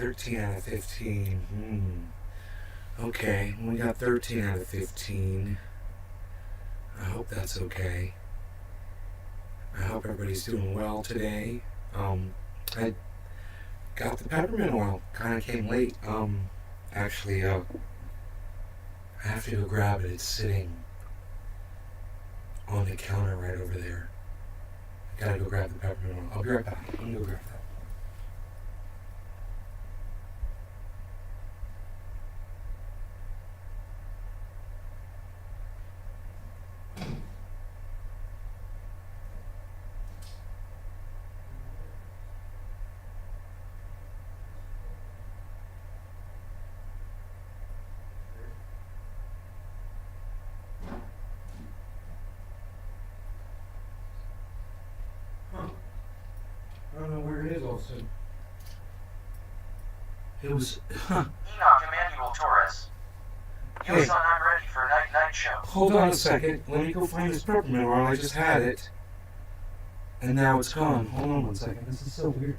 13 out of 15. Okay, we got 13 out of 15. I hope that's okay. I hope everybody's doing well today. I got the peppermint oil. Kind of came late. Actually, I have to go grab it. It's sitting on the counter right over there. I gotta go grab the peppermint oil. I'll be right back. I'm gonna go grab that. I don't know where it is all of a sudden. It was, Enoch Emmanuel Torres. Hey. Son, I'm ready for night show. Hold on a second. Let me go find this peppermint oil. I just had it. And now it's gone. Hold on one second. This is so weird.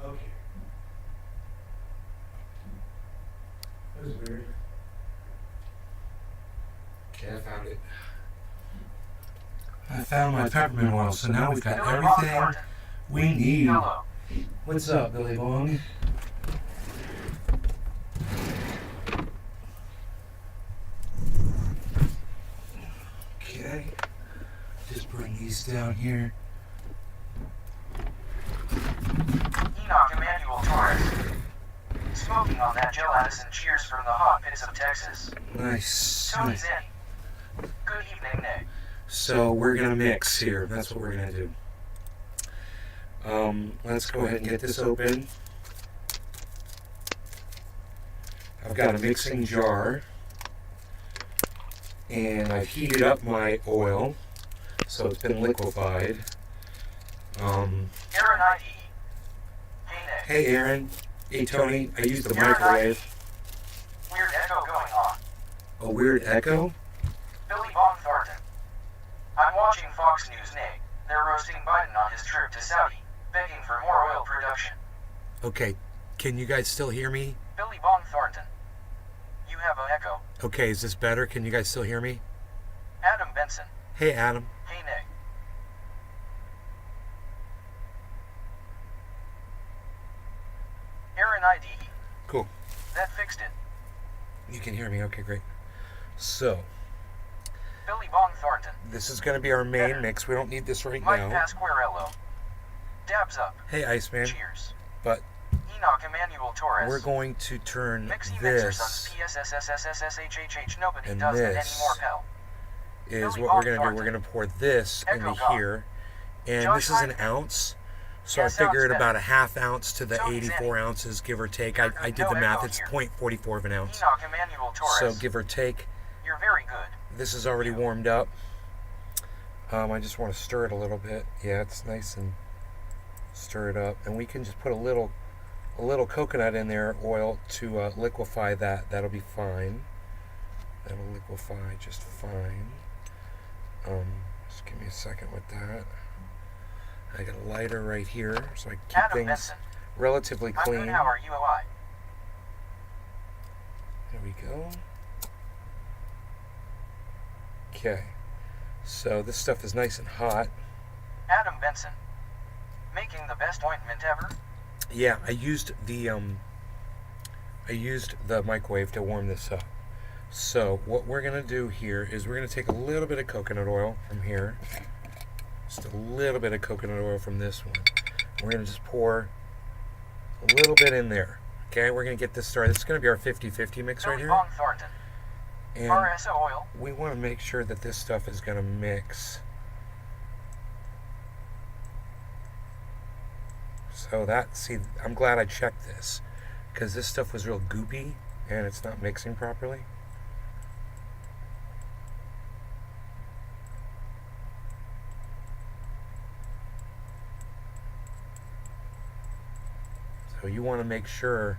Okay. That was weird. Okay, I found it. I found my peppermint oil, so now we've got everything we need. Hello. What's up, Billy Bong? Okay. Just bring these down here. Enoch Emmanuel Torres. Smoking on that Joe Addison. Cheers from the hot pits of Texas. Nice. Tony's in. Good evening, Nick. So we're gonna mix here. That's what we're gonna do. Let's go ahead and get this open. I've got a mixing jar, and I've heated up my oil, so it's been liquefied. Aaron ID. Hey, Nick. Hey, Aaron. Hey, Tony. I used the Aaron ID. microwave. Weird echo going on. A weird echo? Billy Von Thornton. I'm watching Fox News, Nick. They're roasting Biden on his trip to Saudi, begging for more oil production. Okay. Can you guys still hear me? Billy Von Thornton. You have an echo. Okay, is this better? Can you guys still hear me? Adam Benson. Hey, Adam. Hey, Nick. Aaron ID. Cool. That fixed it. You can hear me. Okay, great. So, Billy Von Thornton. this is going to be our main mix. We don't need this right Mike now. Pasquarello. Dabs up. Hey, Iceman. Cheers. But Enoch Emmanuel Torres. we're going to turn Mixie this PSSSSSSHHH. Nobody and does that this anymore, pal. is Billy what we're Von going to do. Thornton. We're going to pour this Echo into God. here. And Josh this is an Hyman. ounce. So Yeah, I figured sounds about a half ounce to the Tony's 84 in. ounces, give or take. You're I good. did No the math. echo It's here. 0.44 of an ounce. Enoch Emmanuel So Torres. give or take. You're very good. This is already warmed up. I just want to stir it a little bit. Yeah, it's nice and stir it up. And we can just put a little coconut in there, oil, to liquefy that. That'll be fine. That'll liquefy just fine. Just give me a second with that. I got a lighter right here, so I keep Adam things Benson. relatively I'm clean. good. How are you? OI. There we go. Okay. So this stuff is nice and hot. Adam Benson. Making the best ointment ever. Yeah, I used the microwave to warm this up. So what we're gonna do here is we're gonna take a little bit of coconut oil from here, just a little bit of coconut oil from this one. We're gonna just pour a little bit in there. Okay, we're gonna get this started. This is gonna be our 50-50 mix right Billy here, Von Thornton. and RSO oil. we want to make sure that this stuff is gonna mix. So see, I'm glad I checked this, because this stuff was real goopy and it's not mixing properly. So you want to make sure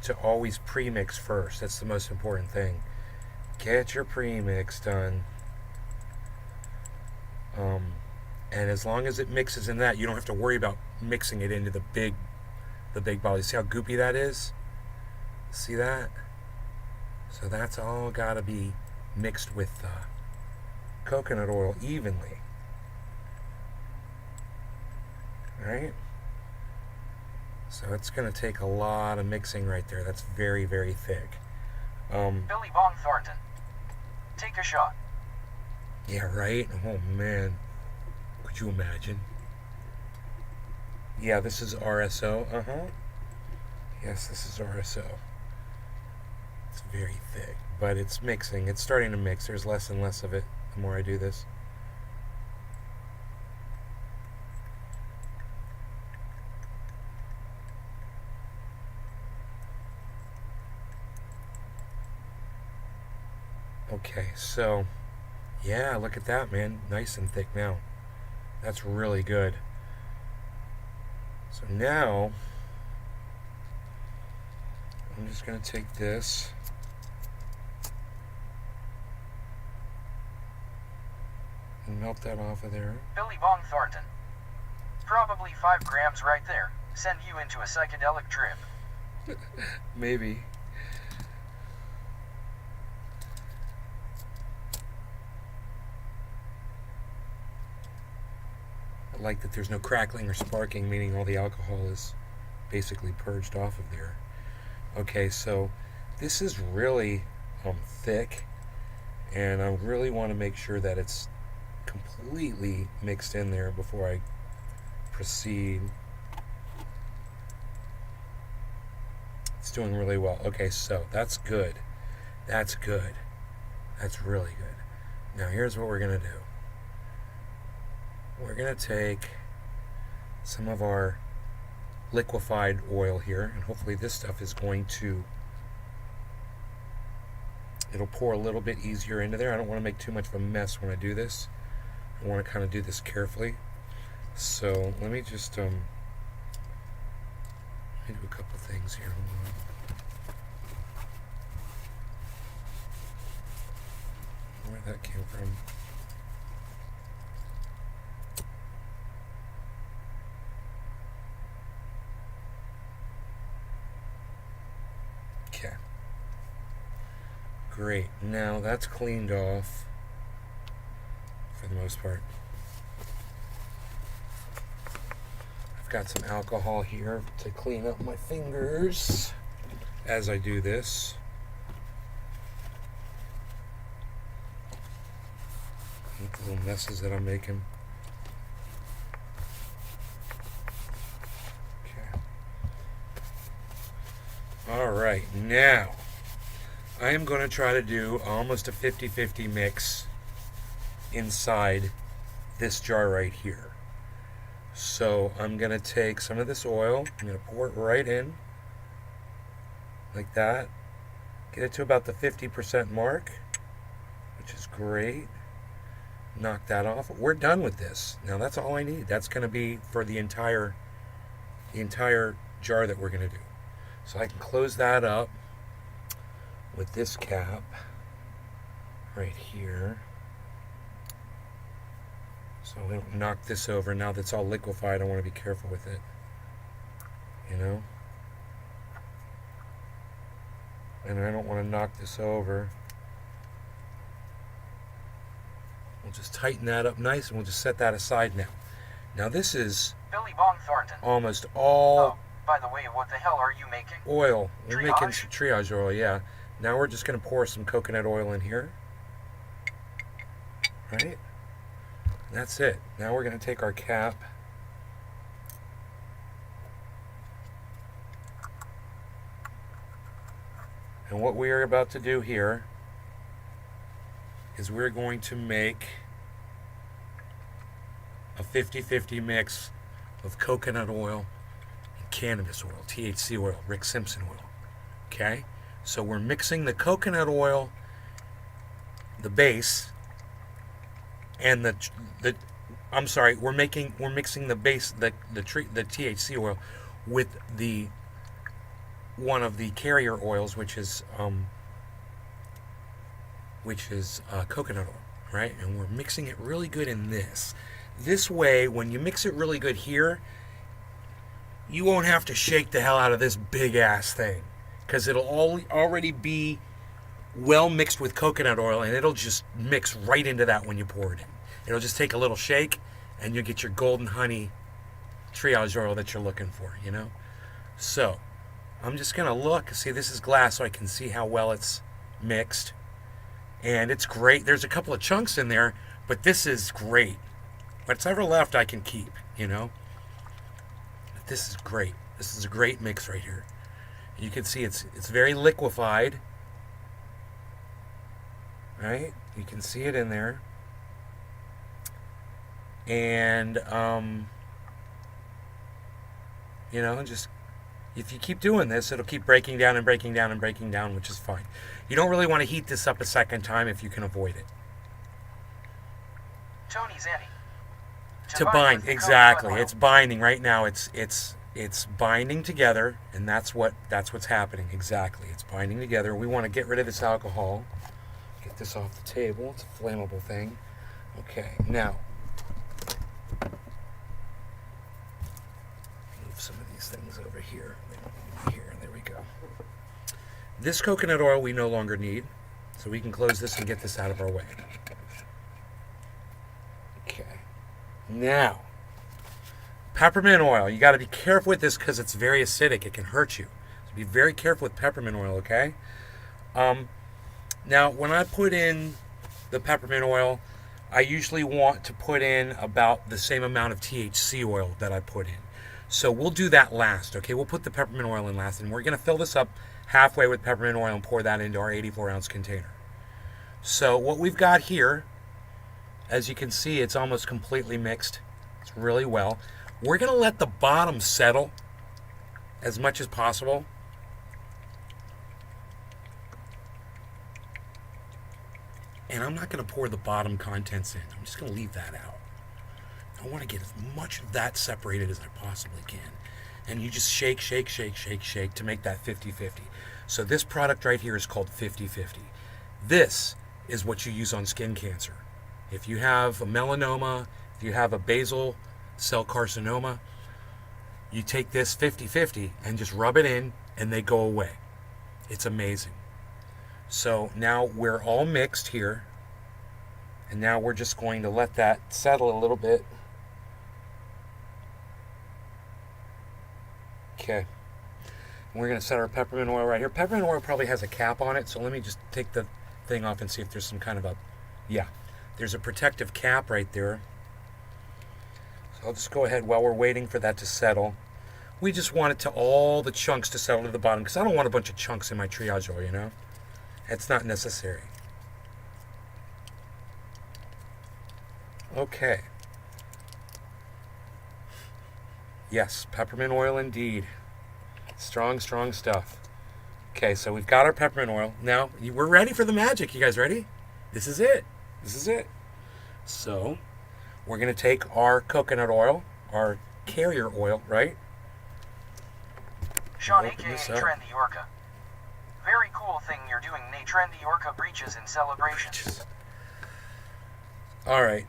to always pre-mix first. That's the most important thing. Get your pre-mix done. And as long as it mixes in that, you don't have to worry about mixing it into the big ball. You see how goopy that is? See that? So that's all got to be mixed with coconut oil evenly. Alright? So it's going to take a lot of mixing right there. That's very, very thick. Billy Bong Thornton. Take a shot. Yeah, right? Oh, man. Could you imagine? Yeah, this is RSO. Yes, this is RSO. It's very thick, but it's mixing. It's starting to mix. There's less and less of it the more I do this. Okay, so, yeah, look at that, man. Nice and thick now. That's really good. So now, I'm just going to take this. And melt that off of there. Billy Bong Thornton. Probably 5 grams right there. Send you into a psychedelic trip. Maybe. I like that there's no crackling or sparking, meaning all the alcohol is basically purged off of there. Okay, so this is really thick, and I really want to make sure that it's completely mixed in there before I proceed. It's doing really well. Okay, so that's good. That's good. That's really good. Now here's what we're going to do. We're going to take some of our liquefied oil here, and hopefully this stuff is going to, it'll pour a little bit easier into there. I don't want to make too much of a mess when I do this. I want to kind of do this carefully. So let me just do a couple things here. Where that came from. Okay. Great. Now that's cleaned off for the most part. I've got some alcohol here to clean up my fingers as I do this. Look at the little messes that I'm making. Alright, now I am going to try to do almost a 50-50 mix inside this jar right here. So I'm going to take some of this oil, I'm going to pour it right in, like that. Get it to about the 50% mark, which is great. Knock that off. We're done with this. Now that's all I need. That's going to be for the entire jar that we're going to do. So I can close that up with this cap right here. So we don't knock this over. Now that's all liquefied, I want to be careful with it. You know? And I don't want to knock this over. We'll just tighten that up nice and we'll just set that aside now. Now this is Billy Bong Thornton. almost all... Oh, by the way, what the hell are you making? Oil. We're making Triage? some triage oil, yeah. Now we're just going to pour some coconut oil in here. Right? That's it. Now we're going to take our cap. And what we are about to do here is we're going to make a 50-50 mix of coconut oil and cannabis oil, THC oil, Rick Simpson oil. Okay? So we're mixing the coconut oil, the base, and we're mixing the base, the THC oil with the one of the carrier oils, which is coconut oil, right? And we're mixing it really good in this. This way, when you mix it really good here, you won't have to shake the hell out of this big ass thing, because it'll already be well mixed with coconut oil, and it'll just mix right into that when you pour it in. It'll just take a little shake, and you'll get your golden honey triage oil that you're looking for, you know? So, I'm just going to look. See, this is glass, so I can see how well it's mixed. And it's great. There's a couple of chunks in there, but this is great. What's ever left, I can keep, you know? But this is great. This is a great mix right here. You can see it's very liquefied. Right? You can see it in there. And, you know, just if you keep doing this, it'll keep breaking down and breaking down and breaking down, which is fine. You don't really want to heat this up a second time if you can avoid it. Tony's Annie. To bind, exactly. It's binding right now. It's binding together, and that's what's happening. Exactly. It's binding together. We want to get rid of this alcohol. Get this off the table. It's a flammable thing. Okay, now move some of these things over here. There we go. This coconut oil we no longer need, so we can close this and get this out of our way. Okay. Now, peppermint oil. You got to be careful with this because it's very acidic. It can hurt you. So be very careful with peppermint oil, okay? Now, when I put in the peppermint oil, I usually want to put in about the same amount of THC oil that I put in. So we'll do that last, okay? We'll put the peppermint oil in last, and we're going to fill this up halfway with peppermint oil and pour that into our 84-ounce container. So what we've got here, as you can see, it's almost completely mixed. It's really well. We're going to let the bottom settle as much as possible. And I'm not going to pour the bottom contents in. I'm just going to leave that out. I want to get as much of that separated as I possibly can. And you just shake, shake, shake, shake, shake to make that 50-50. So this product right here is called 50-50. This is what you use on skin cancer. If you have a melanoma, if you have a basal cell carcinoma, you take this 50-50 and just rub it in and they go away. It's amazing. So now we're all mixed here. And now we're just going to let that settle a little bit. Okay. We're going to set our peppermint oil right here. Peppermint oil probably has a cap on it, so let me just take the thing off and see if there's some kind of a... Yeah, there's a protective cap right there. So I'll just go ahead while we're waiting for that to settle. We just want it to all the chunks to settle to the bottom, because I don't want a bunch of chunks in my triage oil, you know? It's not necessary. Okay. Yes, peppermint oil indeed. Strong, strong stuff. Okay, so we've got our peppermint oil. Now, we're ready for the magic. You guys ready? This is it. This is it. So, we're going to take our coconut oil, our carrier oil, right? Sean, aka Trendy Orca. Very cool thing you're doing, Trendy Orca breaches in celebration. All right.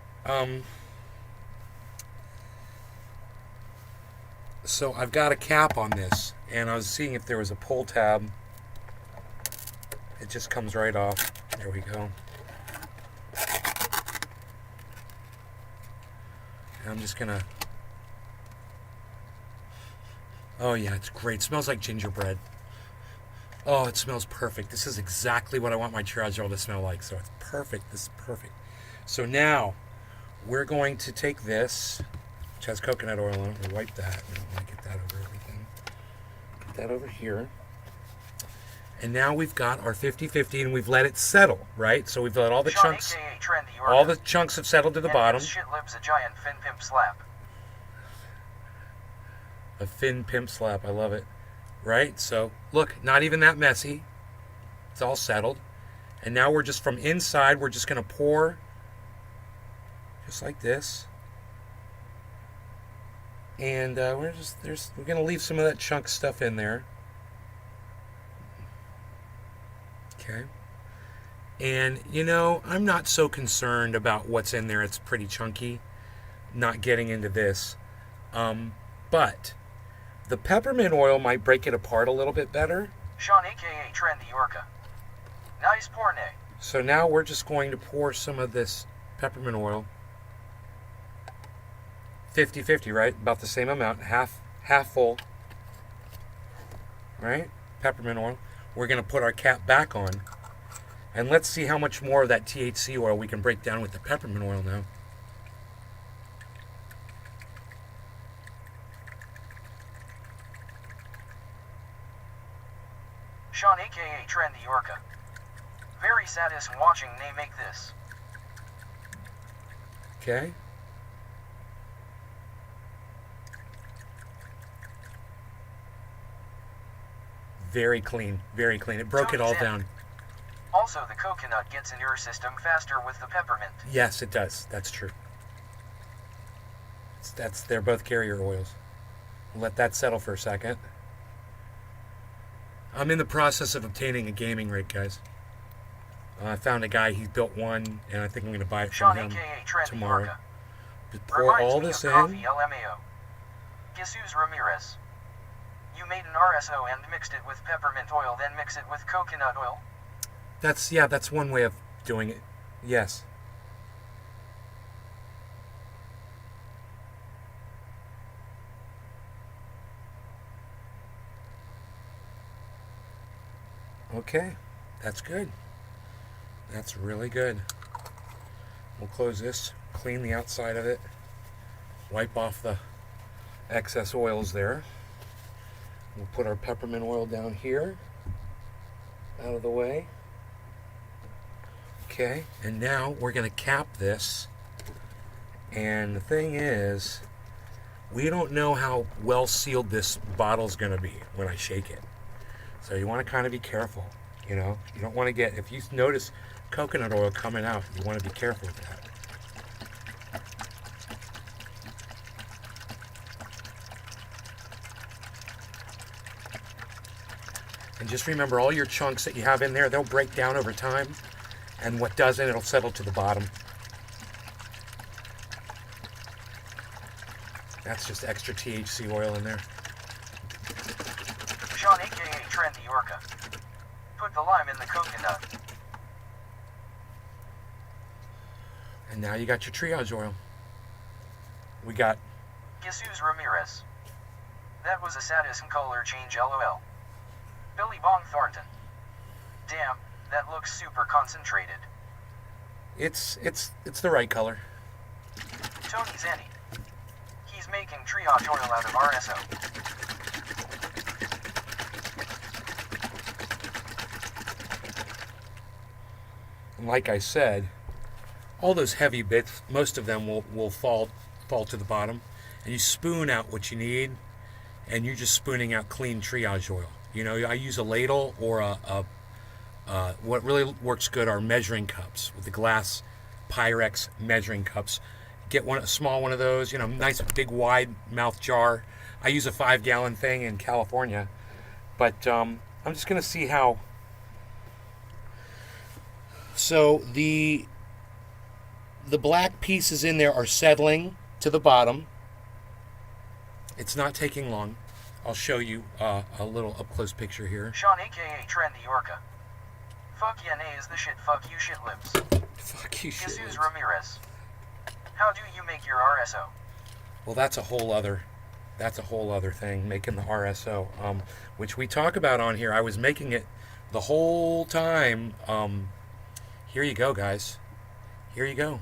So I've got a cap on this, and I was seeing if there was a pull tab. It just comes right off. There we go. And I'm just gonna... Oh yeah, it's great. It smells like gingerbread. Oh, it smells perfect. This is exactly what I want my triage oil to smell like. So it's perfect. This is perfect. So now we're going to take this, which has coconut oil on it. We'll wipe that. We don't want to get that over everything. Get that over here. And now we've got our 50-50, and we've let it settle, right? So we've let all the Sean, chunks, aka Trendy Orca. all the chunks have settled to the bottom. Shit lives a giant fin pimp slap. A fin pimp slap. I love it. Right? So, look, not even that messy. It's all settled. And now we're just from inside, we're just going to pour just like this. And we're going to leave some of that chunk stuff in there. Okay. And, you know, I'm not so concerned about what's in there. It's pretty chunky. Not getting into this. But the peppermint oil might break it apart a little bit better. Sean aka Trendy Orca. Nice pour, Nick. So now we're just going to pour some of this peppermint oil. 50-50, right? About the same amount. Half full. Right? Peppermint oil. We're going to put our cap back on. And let's see how much more of that THC oil we can break down with the peppermint oil now. Sean aka Trendy Orca. Very satis watching they make this. Okay? Very clean. Very clean. It broke it all down. Also, the coconut gets in your system faster with the peppermint. Yes, it does. That's true. They're both carrier oils. Let that settle for a second. I'm in the process of obtaining a gaming rig, guys. I found a guy, he built one, and I think I'm going to buy it from him tomorrow. Just pour all this in. LMAO. Jesus Ramirez. You made an RSO and mixed it with peppermint oil, then mix it with coconut oil? That's one way of doing it. Yes. Okay, that's good. That's really good. We'll close this, clean the outside of it, wipe off the excess oils there. We'll put our peppermint oil down here, out of the way. Okay, and now we're going to cap this. And the thing is, we don't know how well sealed this bottle's going to be when I shake it. So you want to kind of be careful, you know. You don't want to get, if you notice coconut oil coming out, you want to be careful with that. And just remember, all your chunks that you have in there, they'll break down over time. And what doesn't, it'll settle to the bottom. That's just extra THC oil in there. Sean aka Trendy Orca. Put the lime in the coconut. And now you got your triage oil. We got... Jesus Ramirez. That was a satis color change, LOL. Billy Bong Thornton. Damn, that looks super concentrated. It's the right color. Tony Zenny. He's making triage oil out of RSO. And like I said, all those heavy bits, most of them will fall to the bottom. And you spoon out what you need, and you're just spooning out clean triage oil. You know, I use a ladle or what really works good are measuring cups with the glass Pyrex measuring cups. Get a small one of those, you know, nice big wide mouth jar. I use a 5-gallon thing in California, but I'm just gonna see how. So the black pieces in there are settling to the bottom. It's not taking long. I'll show you a little up-close picture here. Sean aka Trendy Orca. Fuck yeah, nay is the shit, fuck you shit lips. Fuck you shit lips. Jesus Ramirez. How do you make your RSO? Well, that's a whole other thing, making the RSO, which we talk about on here. I was making it the whole time. Here you go, guys. Here you go.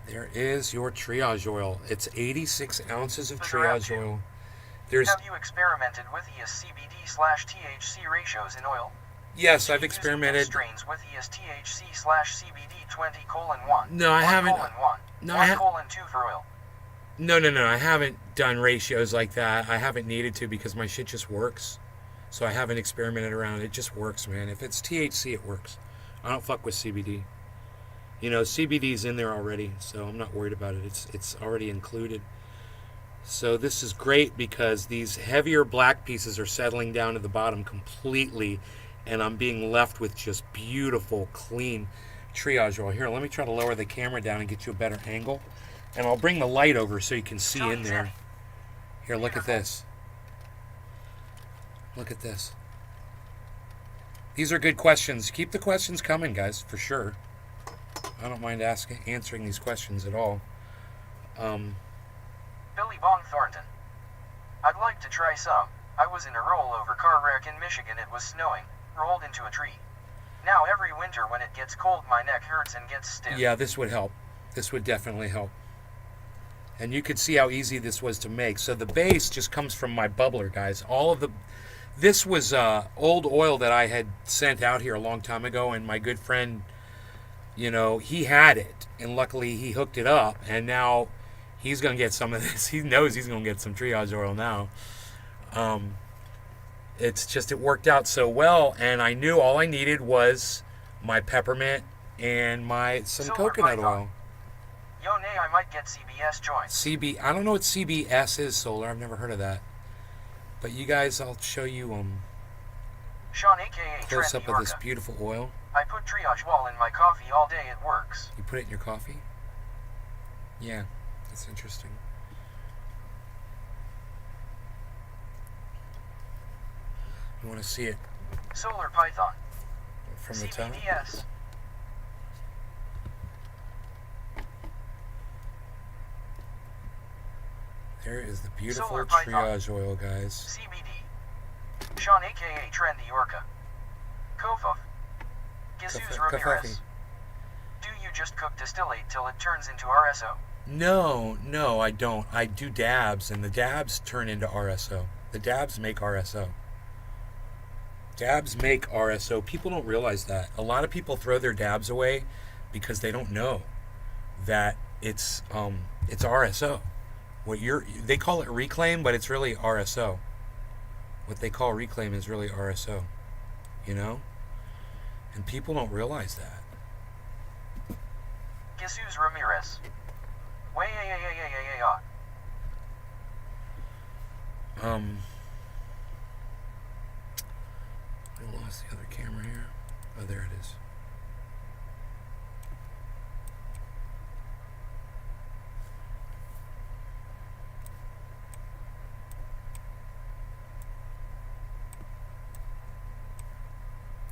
There is your triage oil. It's 86 ounces of triage oil. Have you experimented with ES-CBD/THC ratios in oil? Yes, I've experimented. Strains with ES-THC/CBD 20:1. No, I haven't. 1:1. No, 1:2 for oil. No. I haven't done ratios like that. I haven't needed to because my shit just works. So I haven't experimented around. It just works, man. If it's THC, it works. I don't fuck with CBD. You know, CBD's in there already, so I'm not worried about it. It's already included. So this is great because these heavier black pieces are settling down to the bottom completely, and I'm being left with just beautiful, clean triage oil. Here, let me try to lower the camera down and get you a better angle. And I'll bring the light over so you can see in there. Here, look at this. Look at this. These are good questions. Keep the questions coming, guys, for sure. I don't mind answering these questions at all. Billy Bong Thornton. I'd like to try some. I was in a rollover car wreck in Michigan. It was snowing. Rolled into a tree. Now every winter when it gets cold my neck hurts and gets stiff. Yeah, this would help. This would definitely help. And you could see how easy this was to make. So the base just comes from my bubbler, guys. This was old oil that I had sent out here a long time ago, and my good friend, he had it, and luckily he hooked it up, and now he's going to get some of this. He knows he's going to get some triage oil now. It's just, it worked out so well, and I knew all I needed was my peppermint and some coconut oil. Yo, nay, I might get CBS joints. I don't know what CBS is, Solar. I've never heard of that. But you guys, I'll show you Sean, aka close Trendy up of this Orca. beautiful oil. I put triage wall in my coffee all day. It works. You put it in your coffee? Yeah, that's interesting. You want to see it Solar Python. from the top? CBDS. There is the beautiful Solar Python. triage oil, guys. CBD. Sean, aka Trendy Orca. Kofuf. Jesus Ramirez. Do you just cook distillate till it turns into RSO? No, I don't. I do dabs, and the dabs turn into RSO. The dabs make RSO. Dabs make RSO. People don't realize that. A lot of people throw their dabs away because they don't know that it's RSO. They call it reclaim, but it's really RSO. What they call reclaim is really RSO. And people don't realize that. Jesus Ramirez. Way I lost the other camera here. Oh, there it is.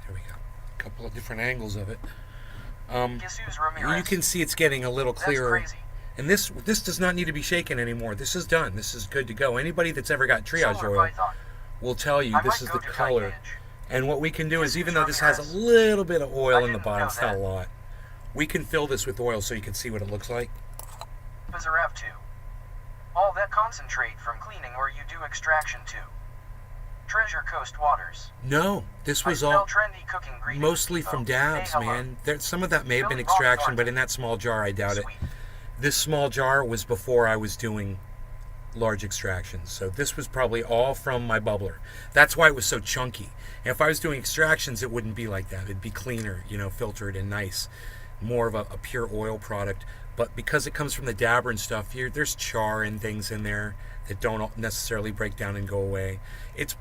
There we go. A couple of different angles of it. Jesus Ramirez. You can see it's getting a little clearer. That's crazy. And this does not need to be shaken anymore. This is done. This is good to go. Anybody that's ever got triage Solar oil Python. will tell you I this might is go the to color. Kite Edge. And what we can do is, Jesus even though this has a little bit of oil I in the didn't bottom, know it's not a that. lot. We can fill this with oil so you can see what it looks like. Bazarav 2. All that concentrate from cleaning or you do extraction too. Treasure Coast Waters. No, this was I smell all trendy cooking greetings, mostly people. from dabs, Say hello. man. Some of that may have been Billy extraction, Bob but in that small jar, I doubt it. Sweet. This small jar was before I was doing large extractions. So this was probably all from my bubbler. That's why it was so chunky. And if I was doing extractions, it wouldn't be like that. It'd be cleaner, filtered and nice. More of a pure oil product. But because it comes from the dabber and stuff, there's char and things in there that don't necessarily break down and go away. It's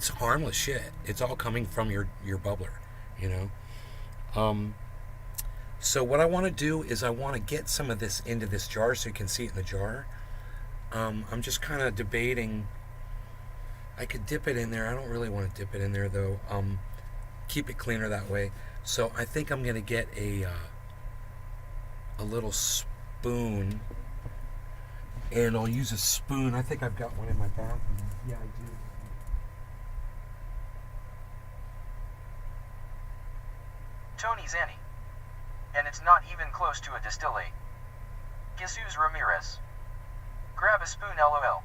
harmless shit. It's all coming from your bubbler, So what I want to do is I want to get some of this into this jar so you can see it in the jar. I'm just kind of debating. I could dip it in there. I don't really want to dip it in there though. Keep it cleaner that way. So I think I'm gonna get a little spoon, and I'll use a spoon. I think I've got one in my bathroom. Yeah, I do. Tony Zanny. And it's not even close to a distillate. Jesus Ramirez. Grab a spoon, LOL.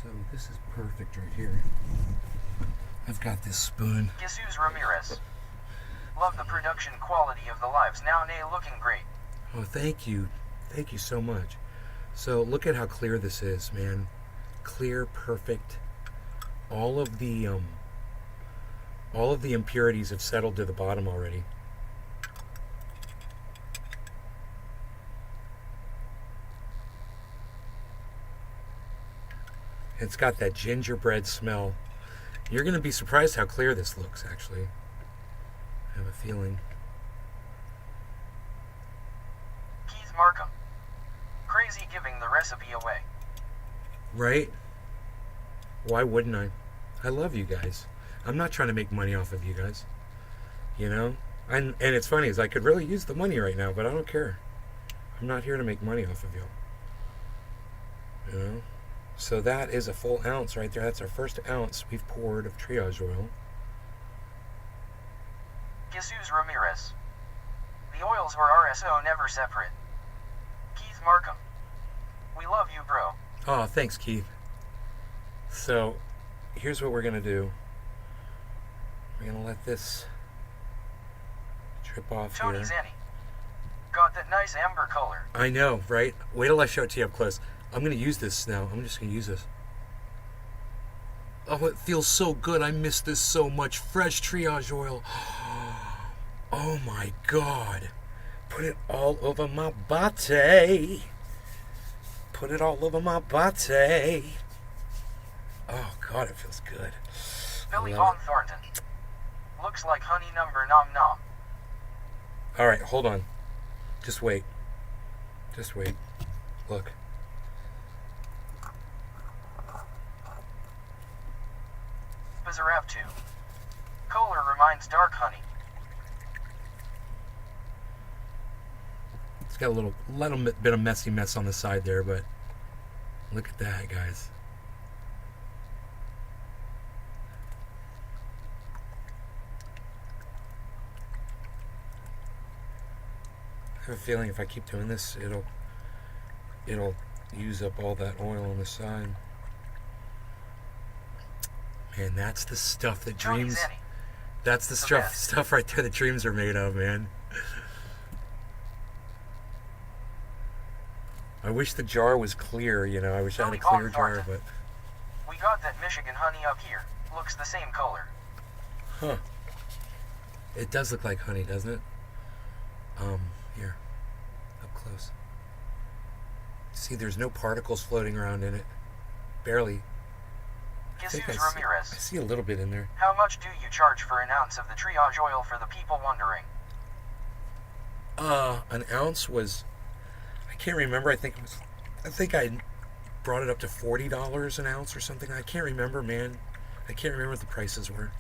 So this is perfect right here. I've got this spoon. Jesus Ramirez. Love the production quality of the lives now, nay, looking great. Oh, thank you. Thank you so much. So look at how clear this is, man. Clear, perfect. All of the impurities have settled to the bottom already. It's got that gingerbread smell. You're going to be surprised how clear this looks, actually. I have a feeling. Keith Markham. Crazy giving the recipe away. Right? Why wouldn't I? I love you guys. I'm not trying to make money off of you guys. You know? And it's funny, is I could really use the money right now, but I don't care. I'm not here to make money off of y'all. You know? So that is a full ounce right there. That's our first ounce we've poured of triage oil. Jesus Ramirez. The oils were RSO, never separate. Keith Markham. We love you, bro. Oh, thanks, Keith. So, here's what we're going to do. We're going to let this drip off Tony here. Zanny. Got that nice amber color. I know, right? Wait till I show it to you up close. I'm going to use this now. I'm just going to use this. Oh, it feels so good. I miss this so much. Fresh triage oil. Oh my God. Put it all over my body. Put it all over my body. Oh God, it feels good. Billy I Von love it. Thornton. Looks like honey number nom nom. All right, hold on. Just wait. Just wait. Look. Bizarre 2. Color reminds dark honey. It's got a little bit of messy mess on the side there, but look at that, guys. I have a feeling if I keep doing this, it'll use up all that oil on the side. Man, that's the stuff that Tony dreams. Zanny. That's the stuff right there that dreams are made of, man. I wish the jar was clear, you know. I wish I had a Billy Von clear jar, Thornton. but We got that Michigan honey up here. Looks the same color. huh. It does look like honey, doesn't it? Here. Up close. See, there's no particles floating around in it. Barely. I Jesus see, Ramirez. I see a little bit in there. How much do you charge for an ounce of the triage oil for the people wondering? An ounce was, I can't remember. I think I brought it up to $40 an ounce or something. I can't remember, man. I can't remember what the prices were.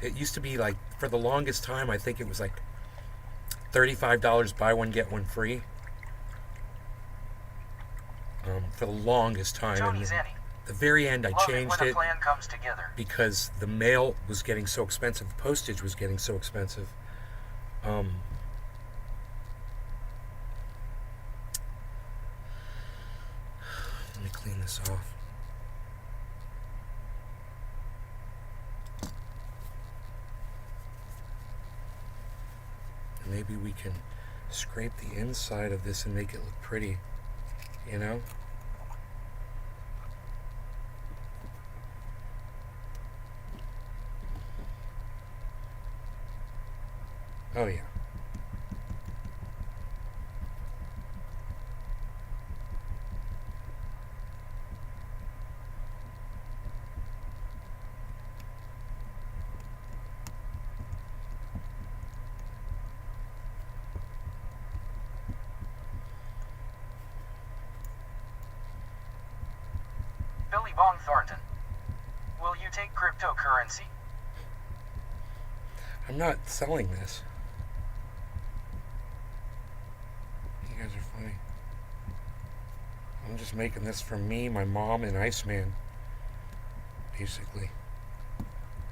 It used to be like, for the longest time, I think it was like $35, buy one, get one free. For the longest time. Tony And Zanny. the very end, I Love changed when a it plan comes together. because the mail was getting so expensive. The postage was getting so expensive. Let me clean this off. And maybe we can scrape the inside of this and make it look pretty, you know? Oh yeah. Billy Von Thornton. Will you take cryptocurrency? I'm not selling this. You guys are funny. I'm just making this for me, my mom, and Iceman. Basically.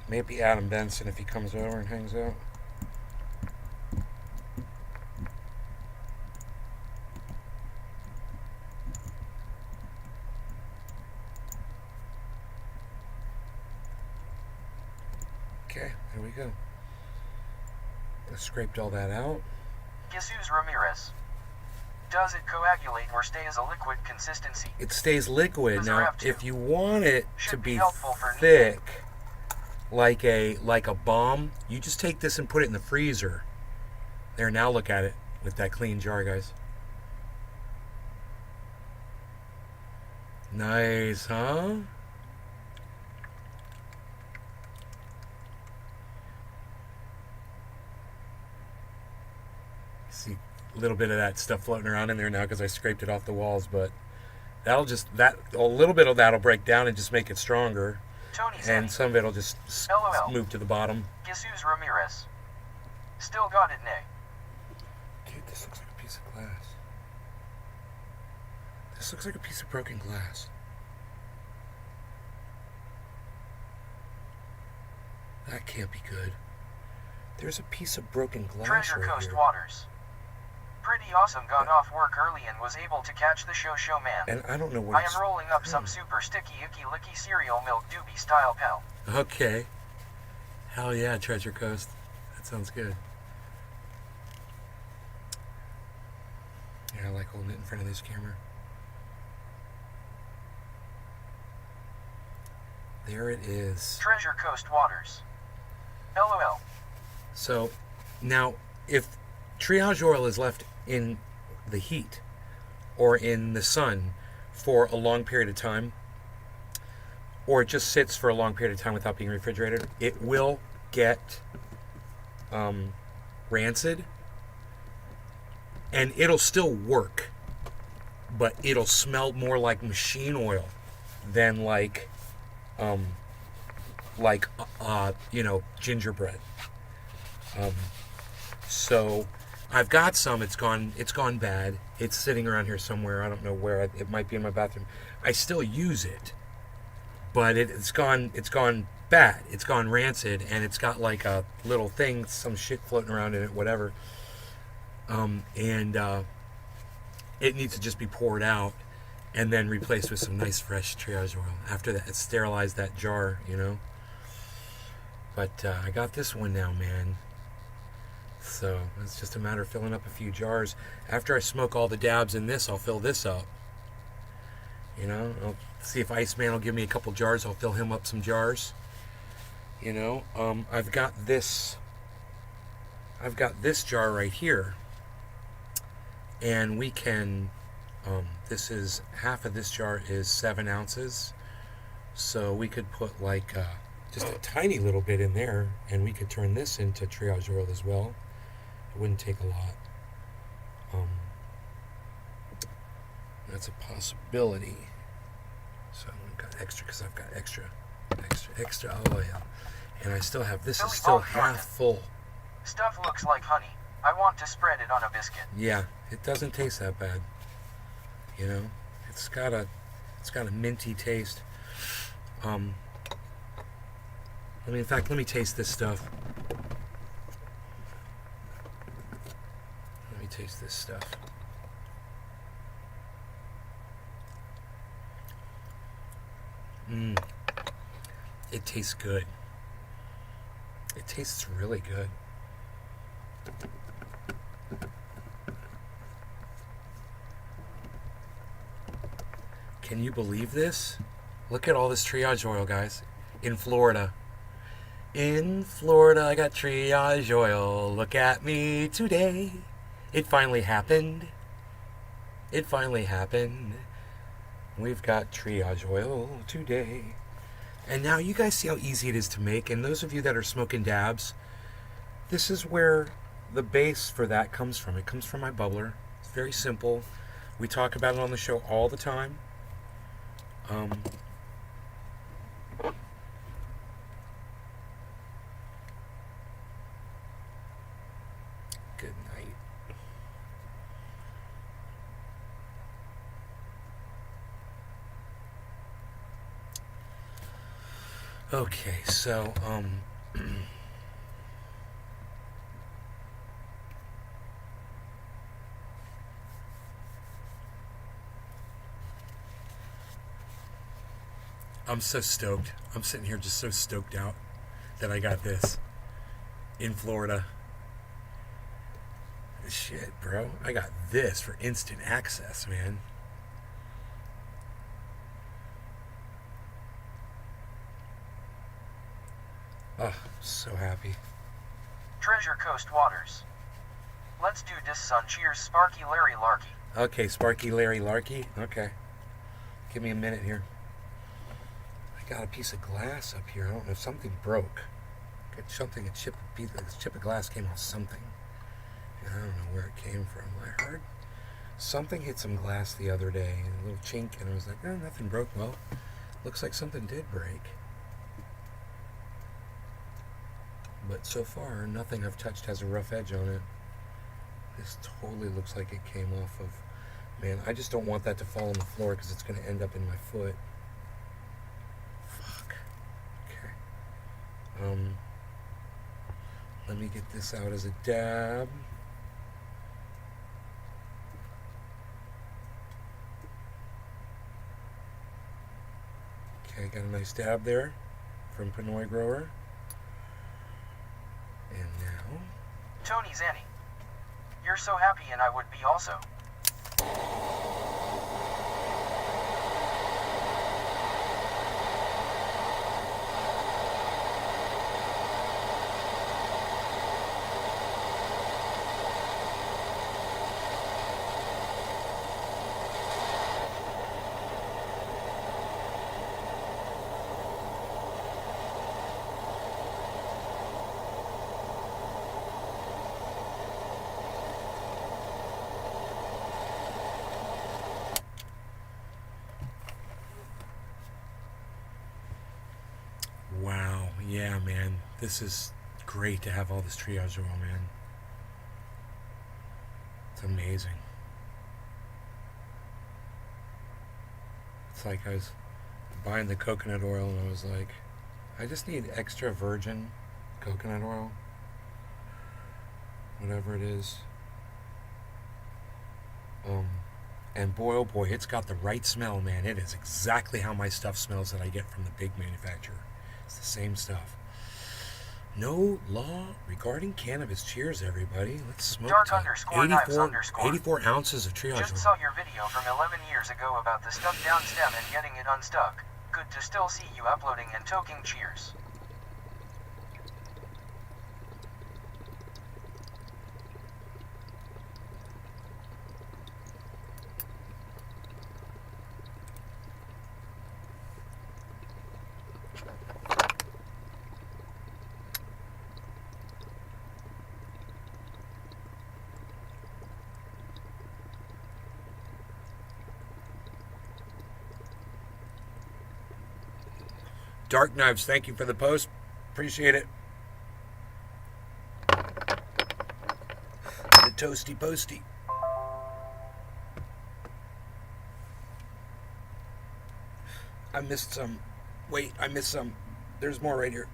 Maybe Adam Benson if he comes over and hangs out. Okay, there we go. I scraped all that out. Jesus Ramirez. Does it coagulate or stay as a liquid consistency? It stays liquid. Does Now, have to? if you want it to Should be be helpful for thick, like a bomb, you just take this and put it in the freezer. There, now look at it with that clean jar, guys. Nice, huh? See a little bit of that stuff floating around in there now because I scraped it off the walls, but a little bit of that'll break down and just make it stronger, Tony and Zenny. some of it'll just LOL. move to the bottom. Jesus Ramirez. Still got it, nay. Dude, this looks like a piece of glass. This looks like a piece of broken glass. That can't be good. There's a piece of broken glass Treasure right Coast here. Waters. Pretty awesome. Got off work early and was able to catch the show man. And I don't know what I am rolling up some super sticky icky licky cereal milk doobie style pal. Okay. Hell yeah, Treasure Coast. That sounds good. Yeah, I like holding it in front of this camera. There it is. Treasure Coast Waters. LOL. So, now, if triage oil is left in the heat or in the sun for a long period of time, or it just sits for a long period of time without being refrigerated, it will get rancid, and it'll still work, but it'll smell more like machine oil than like gingerbread. So I've got some. It's gone bad. It's sitting around here somewhere. I don't know where. It might be in my bathroom. I still use it, but it's gone bad. It's gone rancid, and it's got like a little thing, some shit floating around in it, whatever. It needs to just be poured out and then replaced with some nice fresh triage oil. After that, sterilize that jar, But I got this one now, man. So it's just a matter of filling up a few jars. After I smoke all the dabs in this, I'll fill this up. I'll see if Iceman will give me a couple jars. I'll fill him up some jars. I've got this jar right here, and we can. Half of this jar is 7 ounces, so we could put like just a tiny little bit in there, and we could turn this into triage oil as well. It wouldn't take a lot. That's a possibility. So I've got extra because I've got extra oil, and I still have this. Is still half full. Stuff looks like honey. I want to spread it on a biscuit. Yeah, it doesn't taste that bad. It's got a minty taste. In fact, let me taste this stuff. Let me taste this stuff. It tastes good. It tastes really good. Can you believe this? Look at all this triage oil, guys. In Florida. In Florida, I got triage oil. Look at me today. It finally happened. It finally happened. We've got triage oil today. And now you guys see how easy it is to make. And those of you that are smoking dabs, this is where the base for that comes from. It comes from my bubbler. It's very simple. We talk about it on the show all the time. Good night. Okay, so I'm so stoked. I'm sitting here just so stoked out that I got this in Florida. Shit, bro. I got this for instant access, man. Oh, so happy. Treasure Coast Waters. Let's do this, son. Cheers, Sparky Larry Larky. Okay, Sparky Larry Larky. Okay. Give me a minute here. I got a piece of glass up here. I don't know if something broke. A chip of glass came off something. I don't know where it came from. I heard something hit some glass the other day, a little chink, and I was like, oh, nothing broke. Well, looks like something did break. But so far, nothing I've touched has a rough edge on it. This totally looks like it came off of... Man, I just don't want that to fall on the floor because it's going to end up in my foot. Fuck. Okay. Let me get this out as a dab. Okay, got a nice dab there from Pinoy Grower. And now... Tony Zanny. You're so happy and I would be also. Wow, yeah, man. This is great to have all this triage oil, man. It's amazing. It's like I was buying the coconut oil and I was like, I just need extra virgin coconut oil. Whatever it is. And boy, oh boy, it's got the right smell, man. It is exactly how my stuff smells that I get from the big manufacturer. It's the same stuff. No law regarding cannabis. Cheers, everybody. Let's smoke Dark_knives_. 84 ounces of triage Just oil. saw your video from 11 years ago about the stuck down stem and getting it unstuck. Good to still see you uploading and toking. Cheers. Dark Knives, thank you for the post. Appreciate it. The toasty posty. I missed some. Wait, I missed some. There's more right here.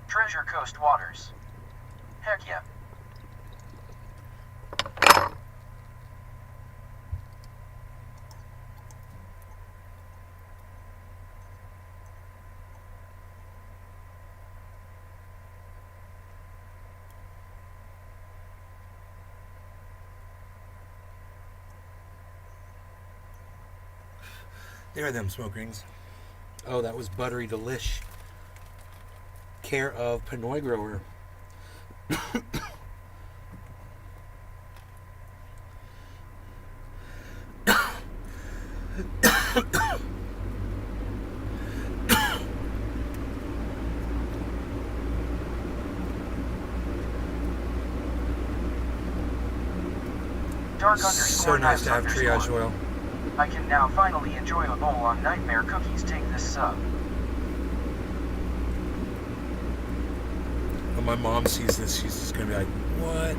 Treasure Coast Waters. Heck yeah. There are them smoke rings. Oh, that was Buttery Delish. Care of Pinoy Grower. So nice to have triage oil. I can now finally enjoy a bowl on Nightmare Cookies. Take this sub. When my mom sees this, she's just gonna be like, "What?"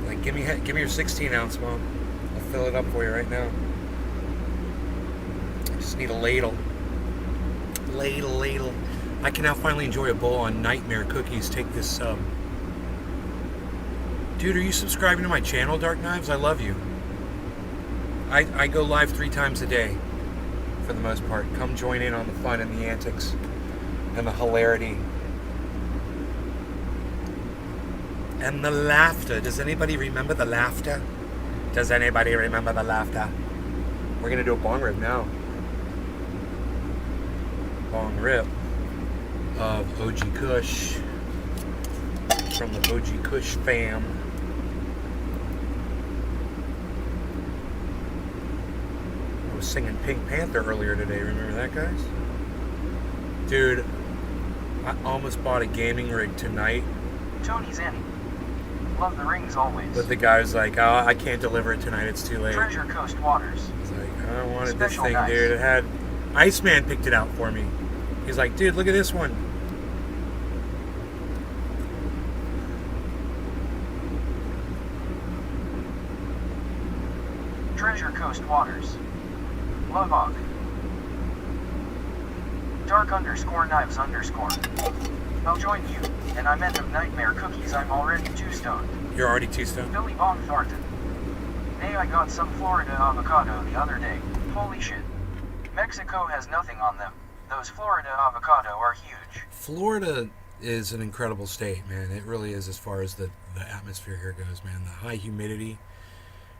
Like, give me your 16 ounce, Mom. I'll fill it up for you right now. I just need a ladle. Ladle. I can now finally enjoy a bowl on Nightmare Cookies. Take this sub. Dude, are you subscribing to my channel, Dark Knives? I love you. I go live 3 times a day, for the most part. Come join in on the fun and the antics and the hilarity. And the laughter. Does anybody remember the laughter? Does anybody remember the laughter? We're going to do a bong rip now. Bong rip of OG Kush. From the OG Kush fam. I was singing Pink Panther earlier today. Remember that, guys? Dude, I almost bought a gaming rig tonight. Tony's in. Love the rings always. But the guy was like, oh, I can't deliver it tonight. It's too late. Treasure Coast Waters. He's like, I wanted Special this thing, nice. dude. It had... Iceman picked it out for me. He's like, dude, look at this one. Treasure Coast Waters. Love Ogg. Dark_knives_. I'll join you, and I meant of Nightmare Cookies. I'm already 2 stoned. You're already 2 stoned? Billy Bong Thornton. Hey, I got some Florida avocado the other day. Holy shit. Mexico has nothing on them. Those Florida avocado are huge. Florida is an incredible state, man. It really is, as far as the atmosphere here goes, man. The high humidity,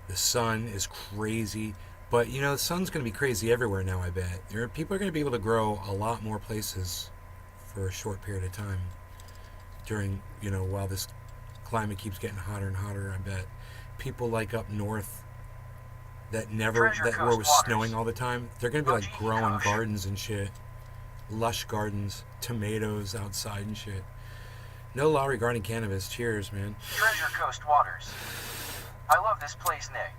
the sun is crazy. But, you know, the sun's going to be crazy everywhere now, I bet. People are going to be able to grow a lot more places for a short period of time during, you know, while this climate keeps getting hotter and hotter. I bet people like up north that where it was snowing all the time, they're going to be like growing gardens and shit. Lush gardens, tomatoes outside and shit. No law regarding cannabis. Cheers, man. Treasure Coast Waters. I love this place, Nick.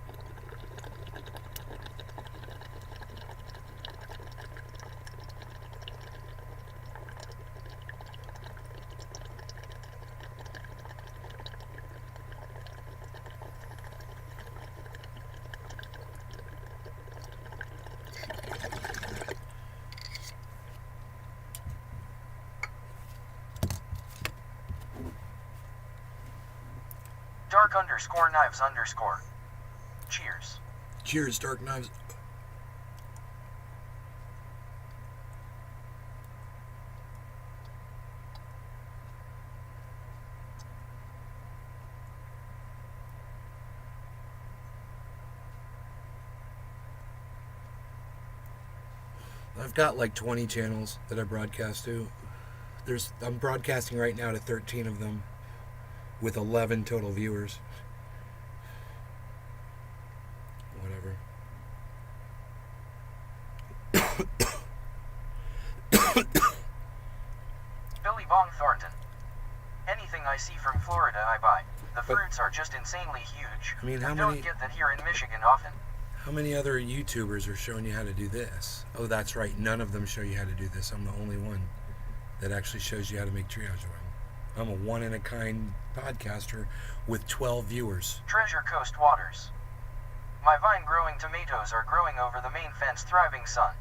Dark_knives_. Cheers. Cheers, Dark Knives. I've got like 20 channels that I broadcast to. I'm broadcasting right now to 13 of them with 11 total viewers. Whatever. Billy Bong Thornton. Anything I see from Florida I buy. The fruits are just insanely huge. I mean, Don't get that here in Michigan often. How many other YouTubers are showing you how to do this? Oh, that's right. None of them show you how to do this. I'm the only one that actually shows you how to make triage oil. I'm a one-in-a-kind podcaster with 12 viewers. Treasure Coast Waters. My vine-growing tomatoes are growing over the main fence, thriving sun.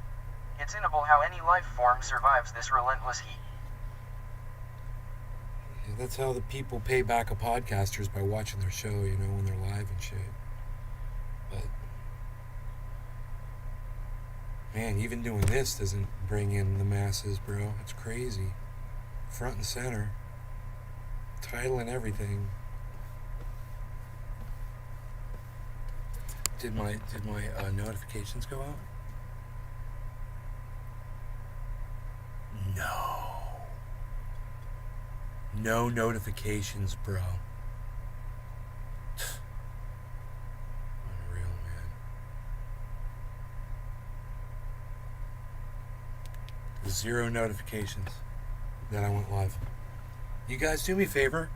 It's inable how any life form survives this relentless heat. Yeah, that's how the people pay back a podcaster, is by watching their show, you know, when they're live and shit. But, man, even doing this doesn't bring in the masses, bro. It's crazy. Front and center. Title and everything. Did my notifications go out? No notifications, bro. Unreal, man. 0 notifications that I went live. You guys do me a favor.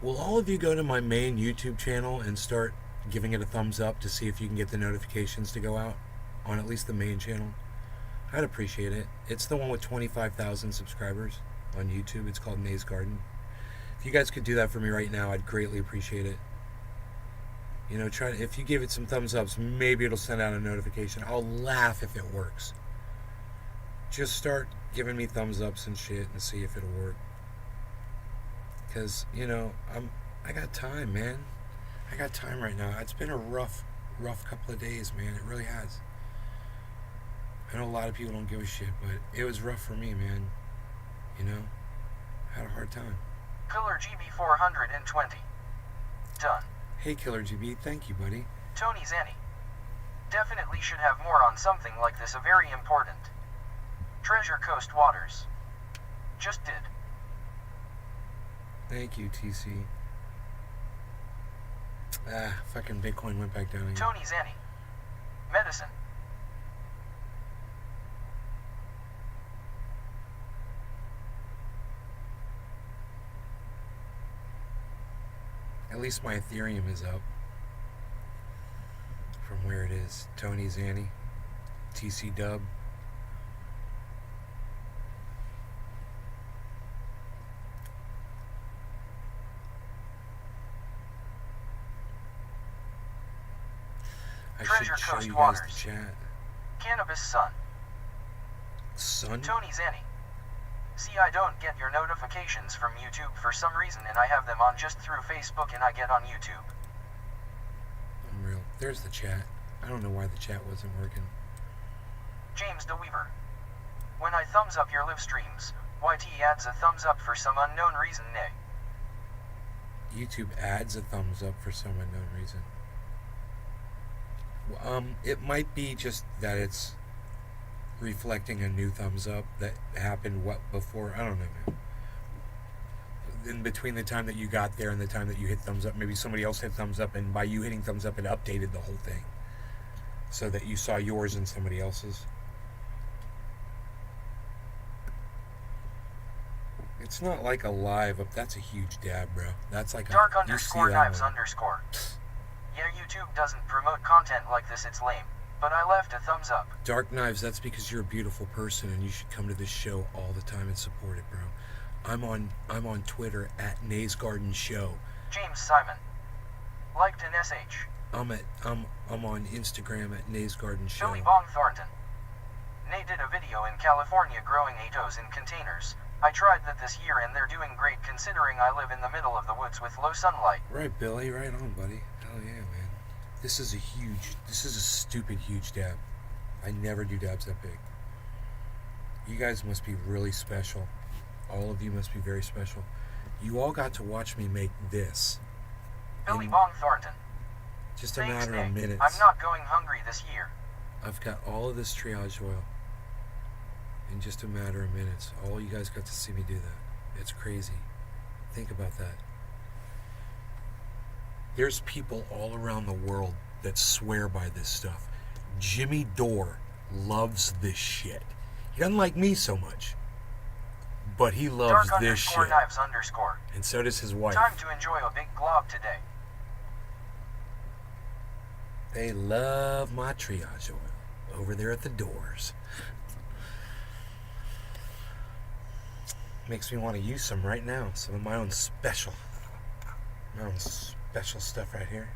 Will all of you go to my main YouTube channel and start giving it a thumbs up to see if you can get the notifications to go out on at least the main channel? I'd appreciate it. It's the one with 25,000 subscribers on YouTube. It's called Nays Garden. If you guys could do that for me right now, I'd greatly appreciate it. You know, if you give it some thumbs ups, maybe it'll send out a notification. I'll laugh if it works. just start giving me thumbs ups and shit and see if it'll work. Cause I got time, man. I got time right now. It's been a rough couple of days, man. It really has. I know a lot of people don't give a shit, but it was rough for me, man. I had a hard time. Killer GB 420. Done. Hey, Killer GB, thank you, buddy. Tony Zanny. Definitely should have more on something like this. A very important. Treasure Coast Waters. Just did. Thank you, TC. Fucking Bitcoin went back down again. Tony Zanny. Medicine. At least my Ethereum is up from where it is. Tony Zanny. TC Dub. I Treasure should show Coast you guys Waters. the chat. Cannabis Sun. Son? Tony Zanny. See, I don't get your notifications from YouTube for some reason, and I have them on just through Facebook, and I get on YouTube. Unreal. There's the chat. I don't know why the chat wasn't working. James DeWeaver. When I thumbs up your live streams, YT adds a thumbs up for some unknown reason, nay. YouTube adds a thumbs up for some unknown reason. It might be just that it's reflecting a new thumbs up that happened before. I don't know, man. In between the time that you got there and the time that you hit thumbs up, maybe somebody else hit thumbs up, and by you hitting thumbs up, it updated the whole thing so that you saw yours and somebody else's. It's not like a live up. That's a huge dab, bro. That's like Dark a underscore knives underscore. Yeah, YouTube doesn't promote content like this, it's lame. But I left a thumbs up. Dark Knives, that's because you're a beautiful person and you should come to this show all the time and support it, bro. I'm on Twitter at Nays Garden Show. James Simon. Liked an SH. I'm on Instagram at Nays Garden Show. Billy Bong Thornton. Nate did a video in California growing ATOs in containers. I tried that this year and they're doing great considering I live in the middle of the woods with low sunlight. Right, Billy, right on, buddy. Hell yeah, man. This is a stupid huge dab. I never do dabs that big. You guys must be really special. All of you must be very special. You all got to watch me make this. Billy Bong Thornton. Just a Thanks, matter of Nate. minutes. I'm not going hungry this year. I've got all of this triage oil in just a matter of minutes. All you guys got to see me do that. It's crazy. Think about that. There's people all around the world that swear by this stuff. Jimmy Dore loves this shit. He doesn't like me so much, but he loves Dark this underscore shit. knives underscore. And so does his wife. Time to enjoy a big glob today. They love my triage oil over there at the doors. Makes me want to use some right now. Some of my own special stuff right here.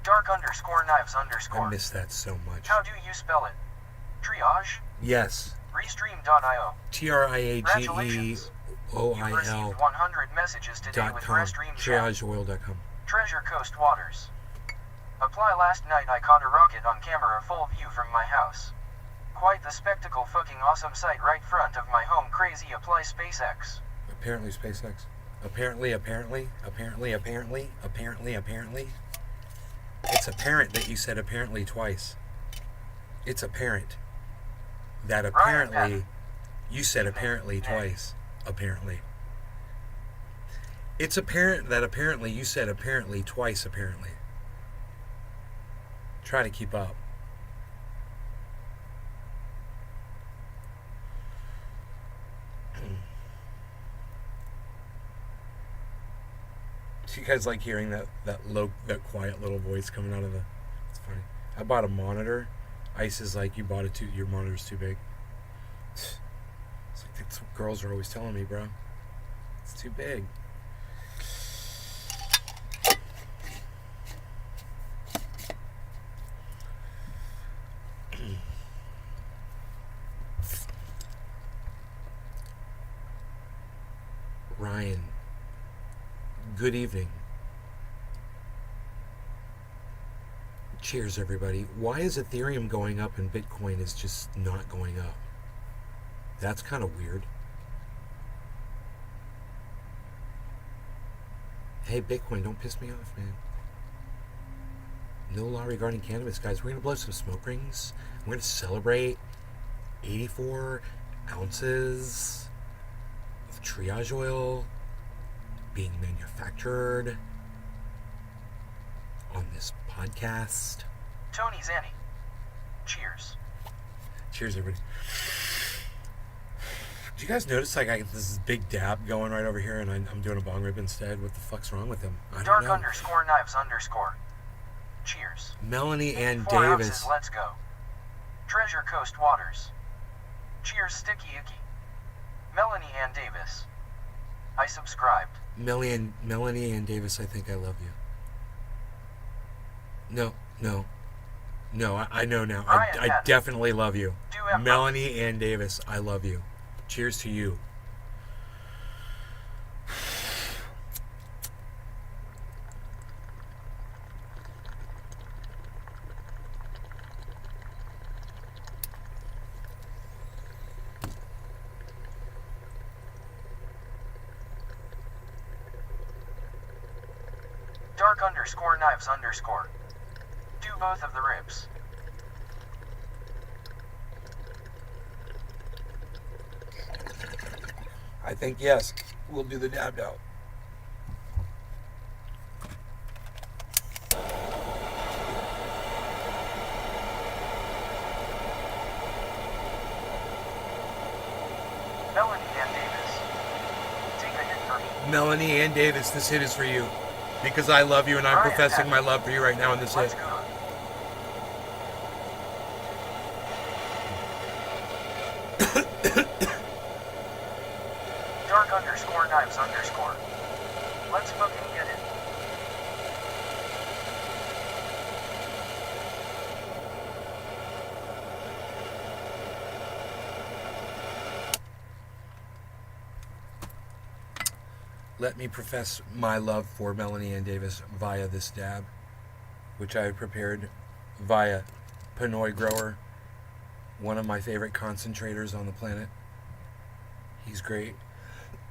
Dark underscore knives underscore. I miss that so much. How do you spell it? Triage? Yes. Restream.io. TRIAGEOIL.com. You received 100 messages today with Restream chat. TriageOil.com. Treasure Coast Waters. Apply last night I caught a rocket on camera full view from my house. Quite the spectacle, fucking awesome sight right front of my home. Crazy. Apply SpaceX. Apparently SpaceX. Apparently. It's apparent that you said apparently twice. It's apparent that apparently you said apparently twice. Apparently. It's apparent that apparently you said apparently twice apparently. Try to keep up. Do you guys like hearing that quiet little voice coming out of the... It's funny. I bought a monitor. Ice is like, you bought it your monitor's too big. It's like, that's what girls are always telling me, bro. It's too big. Good evening. Cheers, everybody. Why is Ethereum going up and Bitcoin is just not going up? That's kind of weird. Hey, Bitcoin, don't piss me off, man. No law regarding cannabis, guys. We're going to blow some smoke rings. We're going to celebrate 84 ounces of triage oil being manufactured on this podcast. Tony Zanny. Cheers. Cheers, everybody. Do you guys notice like I get this big dab going right over here and I'm doing a bong rip instead? What the fuck's wrong with him? I don't know. Dark_knives_. Cheers. Melanie Ann 4 Davis. ounces, let's go. Treasure Coast Waters. Cheers, Sticky Icky. Melanie Ann Davis. I subscribed. Melanie Ann Davis, I think I love you. No, I know now. I definitely love you. Melanie Ann Davis, I love you. Cheers to you. Dark_knives_. Do both of the ribs. I think yes. We'll do the dab now. Melanie Ann Davis. Take a hit for me. Melanie Ann Davis, this hit is for you. Because I love you and I'm professing my love for you right now in this hit. Let's go. Dark_knives_. Let's fucking get it. Let me profess my love for Melanie Ann Davis via this dab, which I have prepared via Pinoy Grower, one of my favorite concentrators on the planet. He's great.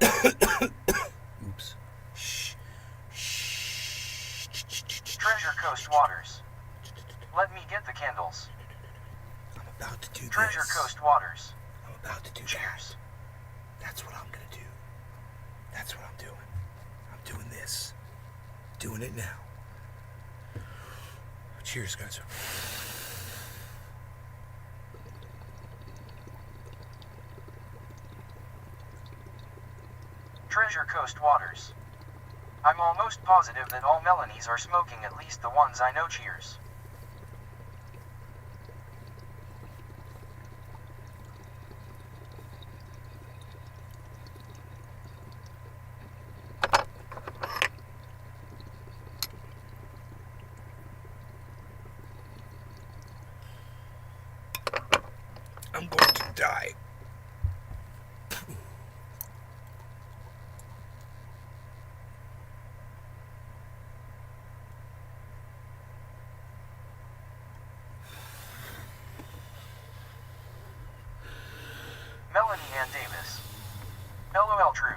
Oops. Shh. Treasure Coast Waters. Let me get the candles. I'm about to do Treasure this. Coast Waters. I'm about to do Cheers. that. That's what I'm going to do. That's what I'm doing. I'm doing this. Doing it now. Cheers, guys. Treasure Coast Waters. I'm almost positive that all Melanies are smoking, at least the ones I know. Cheers. I'm going to die. Melanie Ann Davis. LOL true.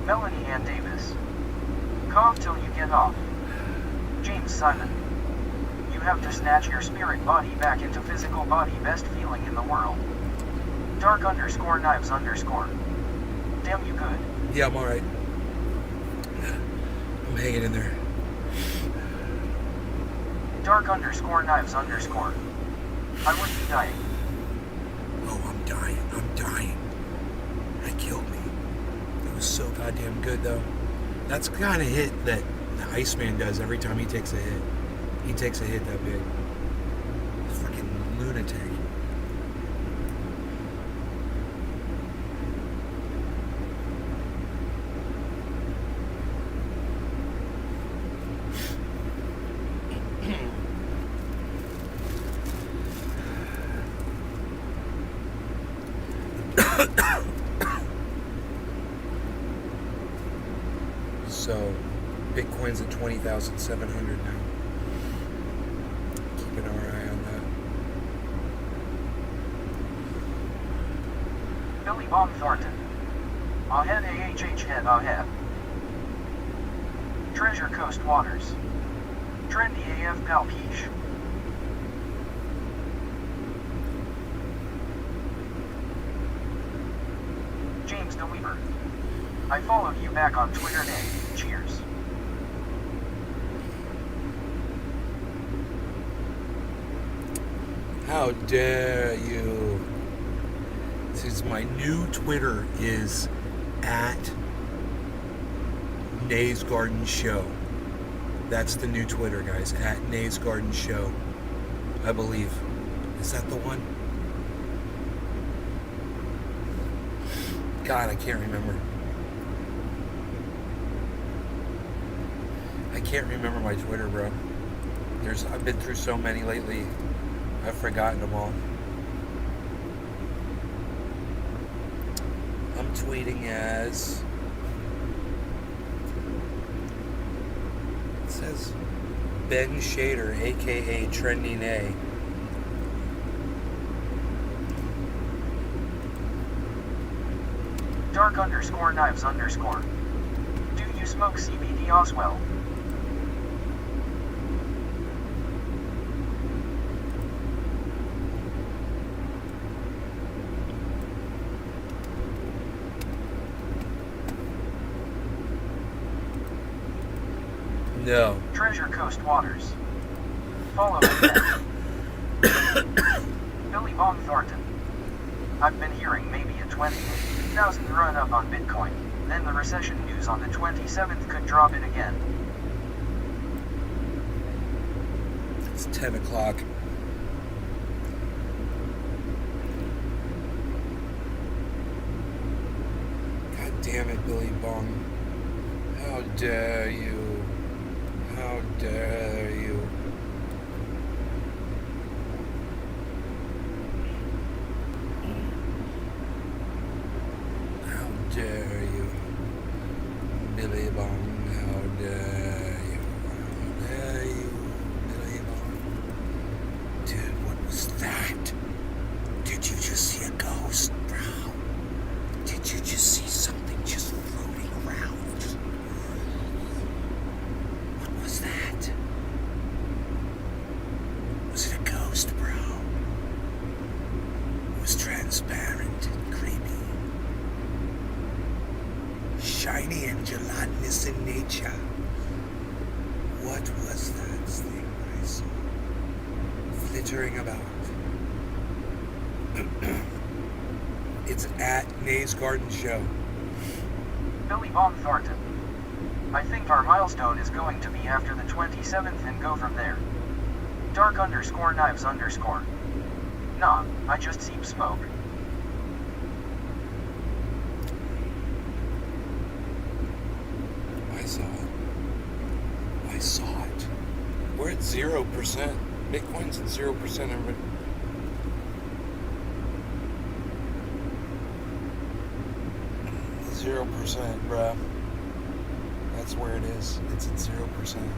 Melanie Ann Davis. Cough till you get off. James Simon. You have to snatch your spirit body back into physical body, best feeling in the world. Dark_knives_. Damn you good. Yeah, I'm alright. I'm hanging in there. Dark_knives_. I would be dying. Oh, I'm dying. That killed me. It was so goddamn good, though. That's the kind of hit that the Iceman does every time he takes a hit. He takes a hit that big. Freaking lunatic. So, Bitcoin's at 20,700 now. Keeping our eye on that. Billy Bob Thornton. Ahead AHH head ahead. Treasure Coast Waters. Trendy AF Palpiche. James DeWeaver. I followed you back on Twitter nay. Cheers. How dare you? This is my new Twitter is at Nay's Garden Show. That's the new Twitter, guys. At Nay's Garden Show. I believe. Is that the one? God, I can't remember. I can't remember my Twitter, bro. I've been through so many lately. I've forgotten them all. I'm tweeting as... It says Ben Shader, aka Trending A. Dark_knives_. Do you smoke CBD Oswell? No. Treasure Coast Waters. Follow me then. Billy Bob Thornton. I've been hearing maybe a 20,000 run up on Bitcoin, then the recession news on the 27th could drop it again. It's 10 o'clock. God damn it, Billy Bong. How dare you? How dare you? How dare you? Billy Bong, how dare you? How dare you, Billy Bong? Dude, what was that? Did you just see a ghost, bro? Did you just see something just floating around? What was that? Was it a ghost, bro? It was transparent and creepy. Shiny and gelatinous in nature. What was that thing I saw? Flittering about. It's at Nay's Garden Show. Billy Bob Thornton. I think our milestone is going to be after the 27th and go from there. Dark_knives_. Nah, I just seep smoke. I saw it. We're at 0%. Bitcoin's at 0%, everybody. Zero percent, bruh. That's where it is. It's at 0%.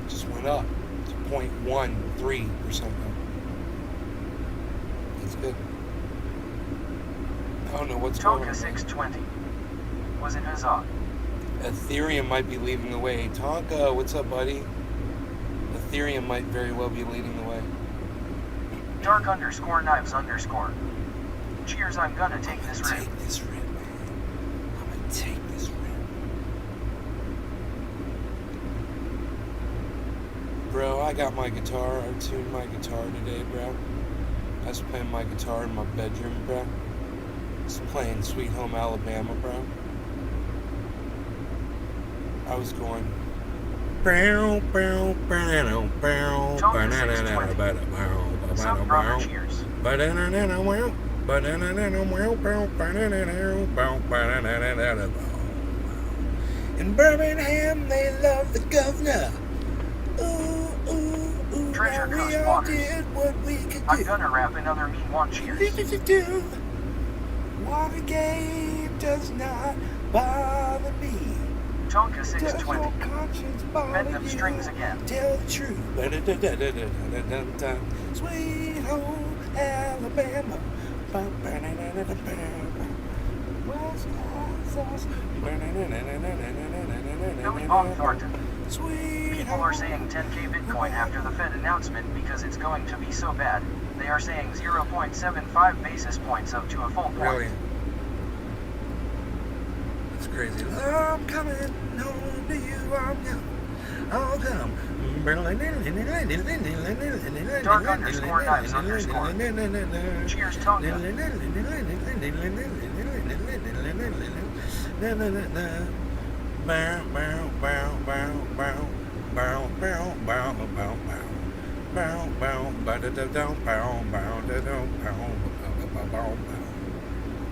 Just went up to 0.13% now. That's good. I don't know what's going Tonka on. 620. Was it Huzzah? Ethereum might be leading the way. Tonka, what's up, buddy? Ethereum might very well be leading the way. Dark_knives_. Cheers, I'm gonna take this rip. Take this rip, man. I'm gonna take this rip. Bro, I got my guitar. I tuned my guitar today, bro. I was playing my guitar in my bedroom, bro. I was playing Sweet Home Alabama, bro. I was going. Some brother cheers. In Birmingham, they love the governor. Ooh, ooh, ooh. Treasure We Coast all Waters. did what we could do. I'm gonna rap another mean one. Cheers. Watergate does not bother me. Tonka Does 620. your conscience bother Bend them you? strings again. Tell the truth. Sweet home Alabama. West Texas. Billy Bob Thornton. Sweet People are saying 10k Bitcoin after the Fed announcement because it's going to be so bad. They are saying 0.75 basis points up to a full point. Really? That's crazy. I'm coming home to you. I'm young. I'll come. Dark_knives_. Cheers, Tonka.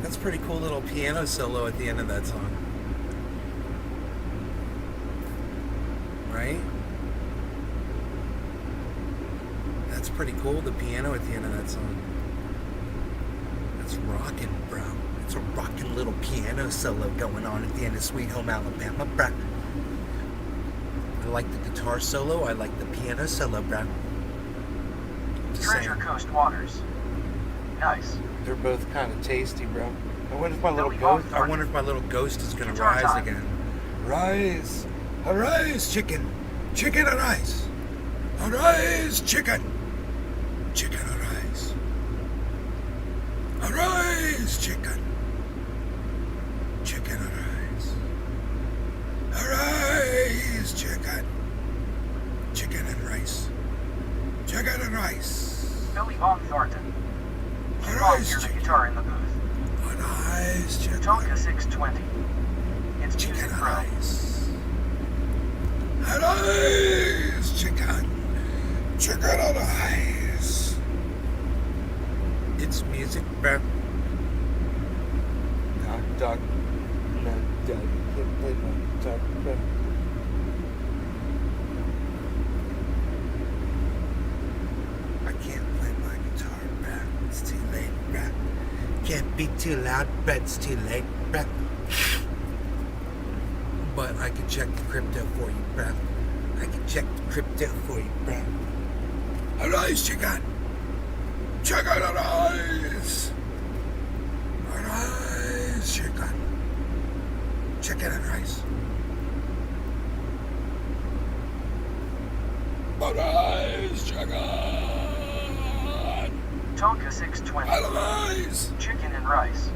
That's a pretty cool little piano solo at the end of that song. Right? That's pretty cool, the piano at the end of that song. That's rockin', bro. It's a rockin' little piano solo going on at the end of Sweet Home Alabama, bro. I like the guitar solo, I like the piano solo, bro. Just Treasure saying. Coast Waters. Nice. They're both kind of tasty, bro. I wonder if my little Billy ghost. Bob I wonder if my little ghost is gonna Guitar rise time. again. Rise, arise, chicken, chicken arise, arise, chicken, chicken arise, arise, chicken, chicken arise, arise, chicken, chicken and rice, chicken and rice. Billy Bob Thornton. Bob Arise, hear the chicken. guitar in the booth. Arise, chicken. Tonka 620. It's Chicken music and pro. rice. Arise, chicken. Chicken and rice. It's music, bro. Knock, dog. Knock, dog. Can't play knock, dog, bro. I can't play my guitar, bro. It's too late, bro. Can't be too loud, bro. It's too late, bro. But I can check the crypto for you, bro. I can check the crypto for you, bro. Arise, chicken. Chicken, arise. Arise, chicken. Chicken and rice. Arise, chicken. Tonka 620. Arise. Chicken and rice.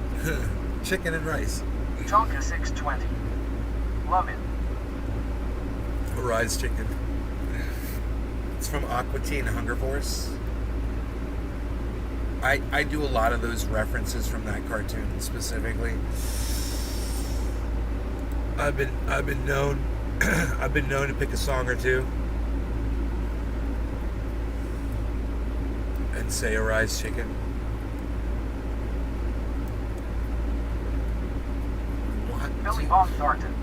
Chicken and rice. Tonka 620. Love it. Arise, chicken. It's from Aqua Teen Hunger Force. I do a lot of those references from that cartoon specifically. I've been known I've been known to pick a song or two and say "Arise, chicken." Billy Bob Thornton.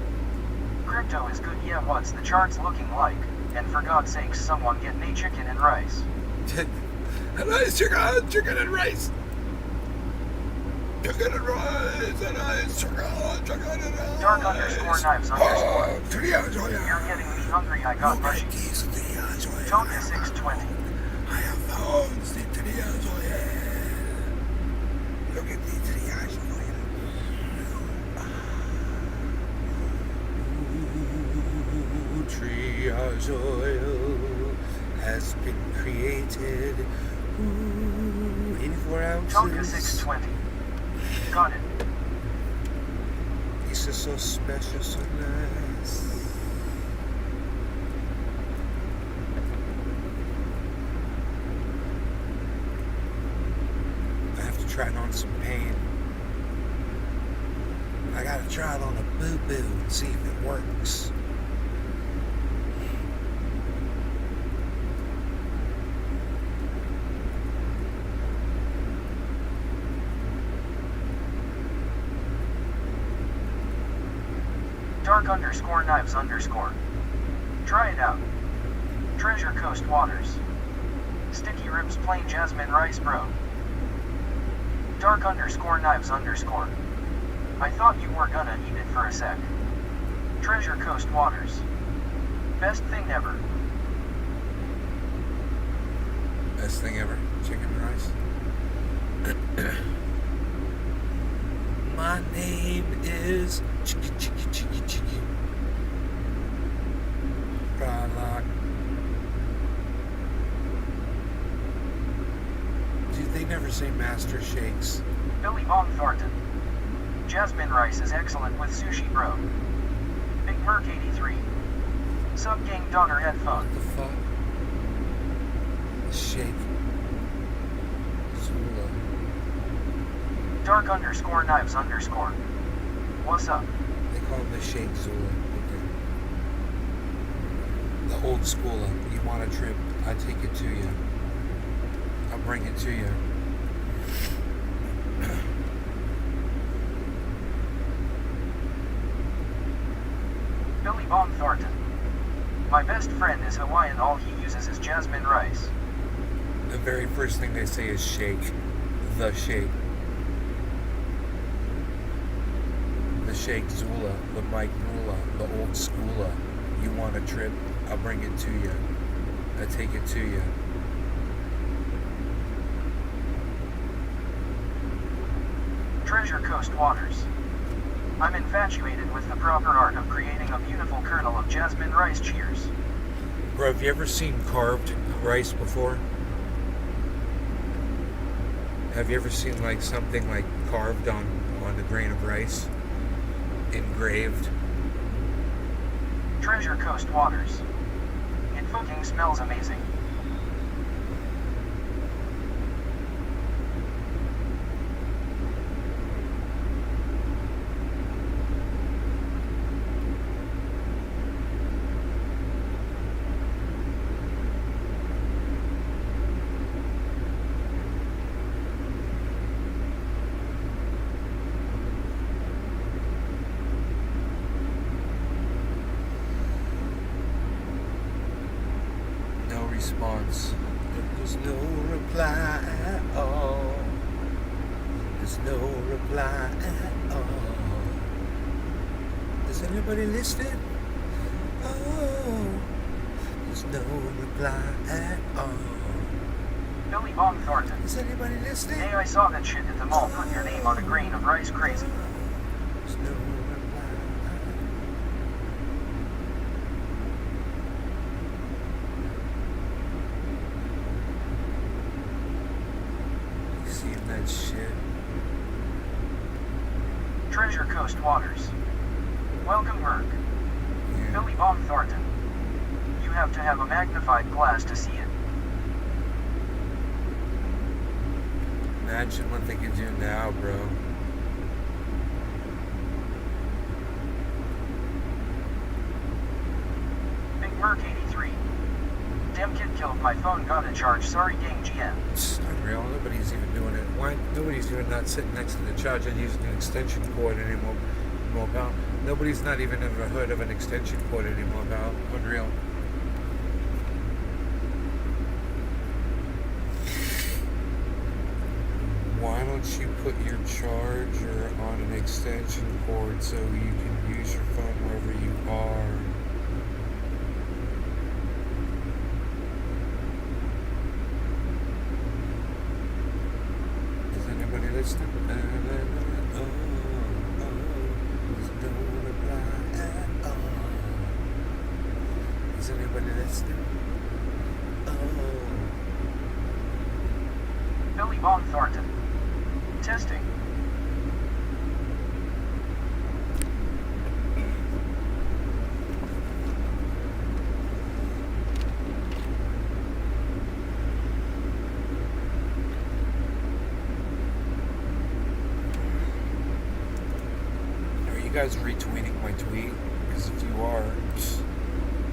Crypto is good, yeah, what's the charts looking like? And for God's sakes, someone get me chicken and rice. Arise, chicken, chicken and rice. Chicken and rice, arise, chicken, chicken and rice. Dark_knives_. You're getting me hungry, I got mushy. Tonka 620. I have found the triage oil. Look at the triage oil. Ooh, triage oil has been created. Ooh. 4 ounces. Tonka 620. Got it. This is so special, so nice. I have to try it on some pain. I gotta try it on a boo-boo and see if it works. Dark_knives_. Try it out. Treasure Coast Waters. Sticky Ribs Plain Jasmine Rice Bro. Dark_knives_. I thought you were gonna eat it for a sec. Treasure Coast Waters. Best thing ever. Best thing ever. Chicken and rice. My name is Chicky Chicky Chicky Chicky. Frylock. Dude, they never say Master Shakes. Billy Von Thornton. Jasmine rice is excellent with sushi bro. Big Merc 83. Sub Gang Donner headphone. What the fuck? Shake. Zula. Dark_knives_. What's up? They call him the Shake Zula. Okay. The old schooler. You want a trip? I take it to you. I'll bring it to you. Billy Von Thornton. My best friend is Hawaiian, all he uses is jasmine rice. The very first thing they say is shake. The shake. The Shake Zula, the Mike Mula, the old schooler. You want a trip? I'll bring it to you. I take it to you. Treasure Coast Waters. I'm infatuated with the proper art of creating a beautiful kernel of jasmine rice. Cheers. Bro, have you ever seen carved rice before? Have you ever seen like something like carved on a grain of rice? Engraved? Treasure Coast Waters. It fucking smells amazing. Response. There's no reply at all. There's no reply at all. Is anybody listening? Oh, there's no reply at all. Billy Von Thornton. Is anybody listening? Hey, I saw that shit at the mall. Put your name on a grain of rice. Crazy. There's no reply. That shit. Treasure Coast Waters. Welcome, Merc. Yeah. Billy Von Thornton. You have to have a magnified glass to see it. Imagine what they could do now, bro. Big Merc 83. Damn kid killed my phone, got a charge. Sorry, gang GM. It's unreal. Nobody's even doing it. Why? Nobody's even not sitting next to the charger and using an extension cord anymore. Pal. Nobody's not even ever heard of an extension cord anymore, pal. Unreal. Why don't you put your charger on an extension cord so you can use your phone wherever you are? Is anybody listening? There's no reply at all. Is anybody listening? Billy Billy Bob Thornton. Testing. Are you guys retweeting my tweet? Because if you are,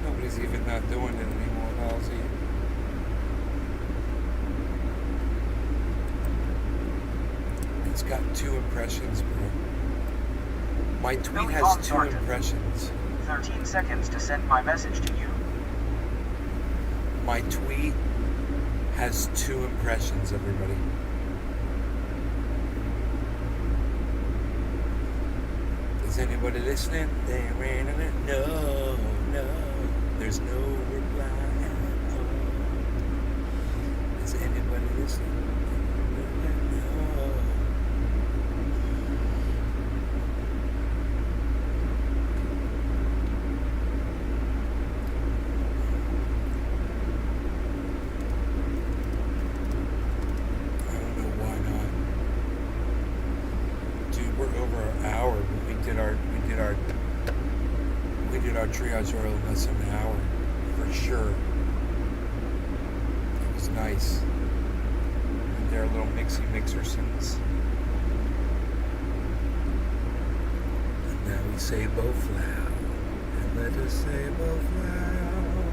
nobody's even not doing it anymore, Halsey. It's got 2 impressions, bro. My tweet Billy has Bob 2 Thornton. impressions. 13 seconds to send my message to you. My tweet has 2 impressions, everybody. Is anybody listening? They ran in it. No, no. There's no reply at all. Is anybody listening? No. I don't know why not. Dude, we're over an hour, but we did our triage oil in less than an hour, for sure. It was nice. And their little mixersons. And now we say both loud, and let us say both loud,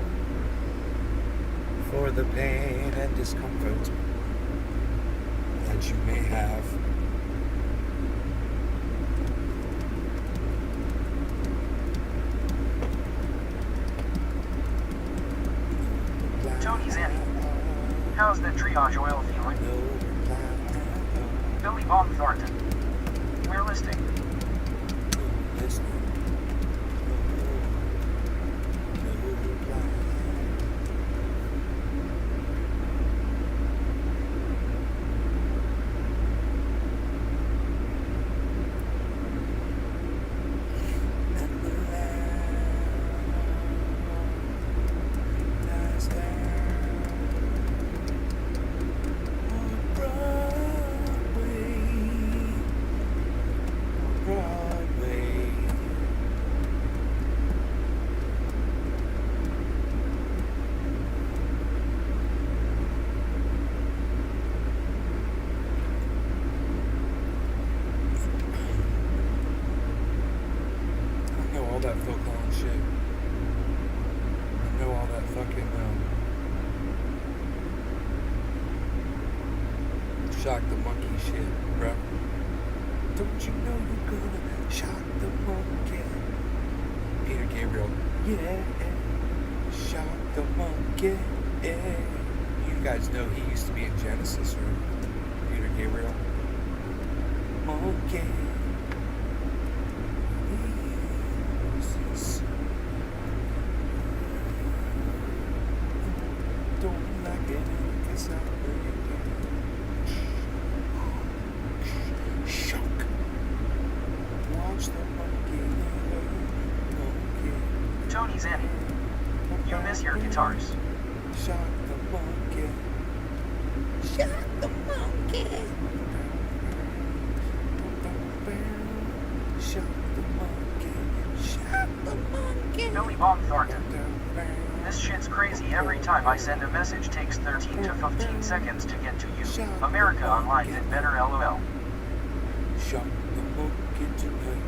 for the pain and discomfort that you may have. Tony Zanny. How's the triage oil feeling? Billy Bob Thornton. We're listing. All that Phil Collins shit. I know all that fucking shock the monkey shit, bro. Don't you know you're gonna shock the monkey? Peter Gabriel. Yeah. Shock the monkey. Yeah. You guys know he used to be in Genesis, right? Peter Gabriel. Monkey. Don't like it, cause I shock. Watch the monkey. Tony Zanny. You miss your guitars. Shock the monkey. Shock the monkey. Shock the monkey. Shock the monkey. Billy Bob Thornton. This shit's crazy. Every time I send a message takes 13 to 15 seconds to get to you. America Online did better, LOL. Shock the monkey tonight.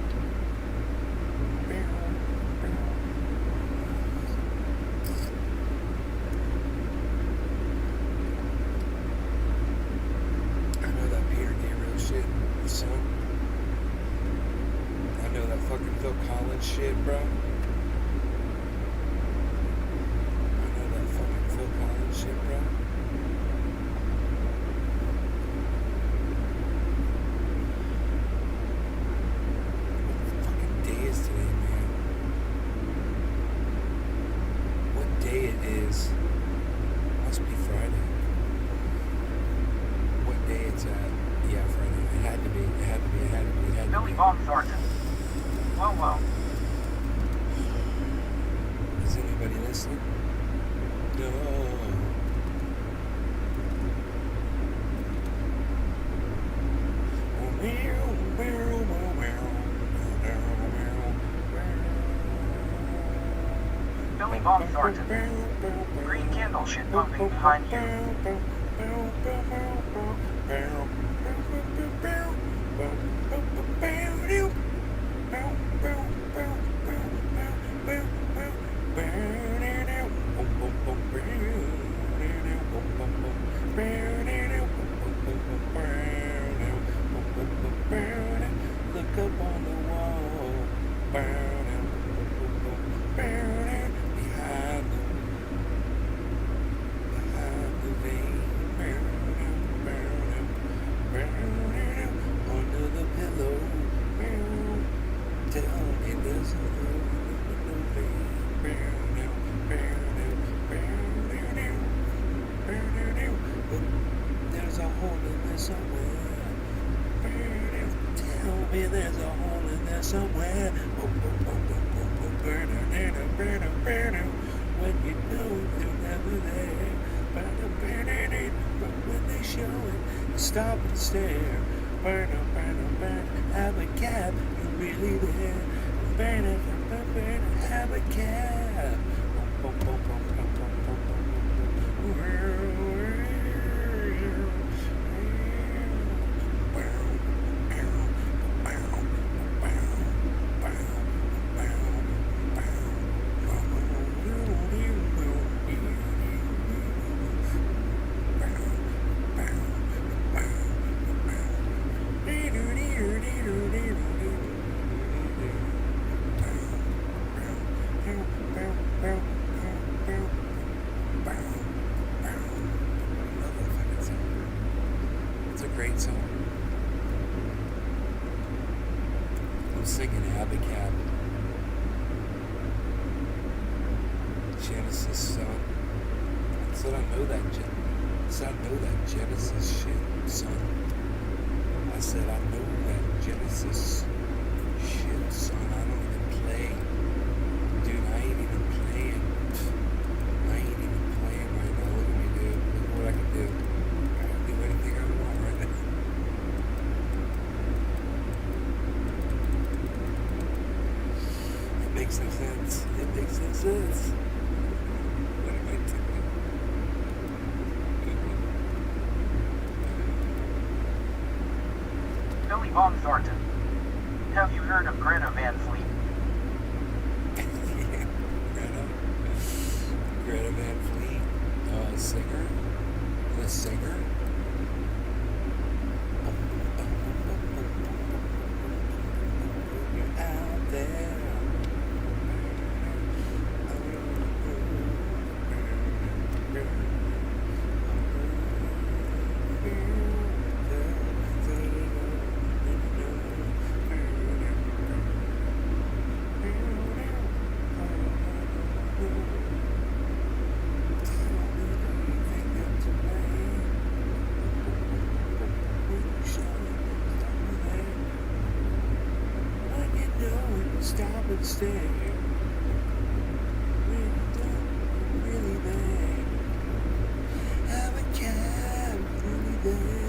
I know that Peter Gabriel shit, son. I know that fucking Phil Collins shit, bro. Shit, bro. What fucking day is today, man? What day it is? Must be Friday. What day it's at? Yeah, Friday. It had to be. Billy Bob Thornton. Whoa. Is anybody listening? No. Billy Bob Thornton. Green candle shit pumping behind you. Look up on the wall, behind the vein, under the pillow. Tell me there's a vein. There's a hole in there somewhere. Tell me there's a hole in there somewhere. When you know they're never there. But when they show it, you stop and stare. Have a cab, you're really there. Have a cab. It's a great song. I'm singing Abacab. Genesis, son. I said I know that Genesis shit, son. I said I know that Genesis shit, son. I don't even play. Dude, I ain't even playing. I ain't even playing right now. Look at me, dude. Look what I can do. I can do anything I want right now. It makes no sense. It makes no sense. What am I doing? Billy Bob Thornton. Have you heard of Greta Van Fleet? Yeah, Greta Van Fleet, singer, the singer. You're out there. Stop and stare. Really there. Have a cab, really there.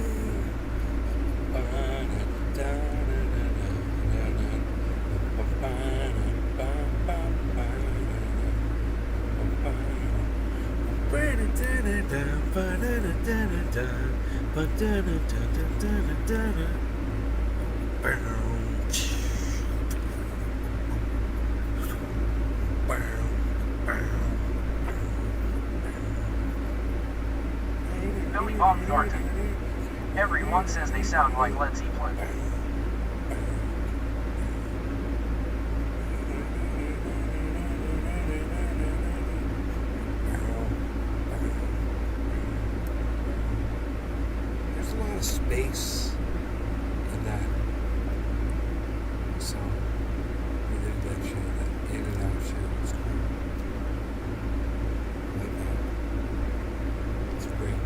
Billy Bob Thornton. Everyone says they sound like Led Zeppelin. There's a lot of space in that song. Either that shit, that in and out shit. It's cool. I like that. It's great.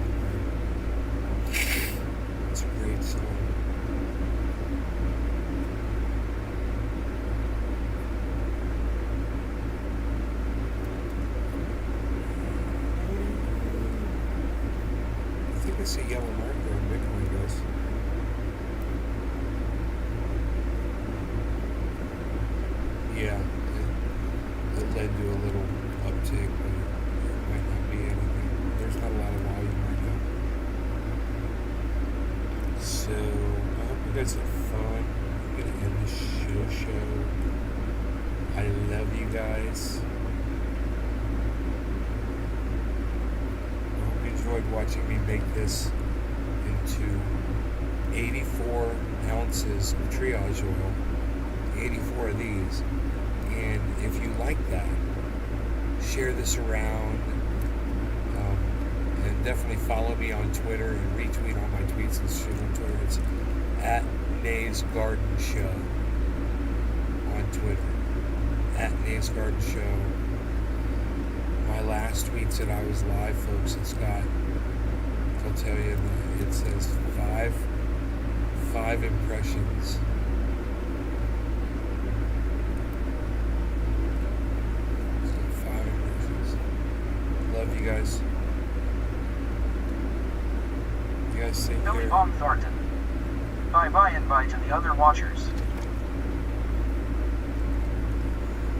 It's a great song. So I hope you guys have fun. I'm gonna end the show. I love you guys. I hope you enjoyed watching me make this into 84 ounces of triage oil. 84 of these. And if you like that, share this around. And definitely follow me on Twitter and retweet all my tweets and shit on Twitter. It's at Nays Garden Show on Twitter. At Nays Garden Show. My last tweet said I was live, folks. It's got, I'll tell you, it says five impressions. It's got 5 impressions. Love you guys. You guys take Billy care. Baum Thornton. Bye bye and bye to the other watchers.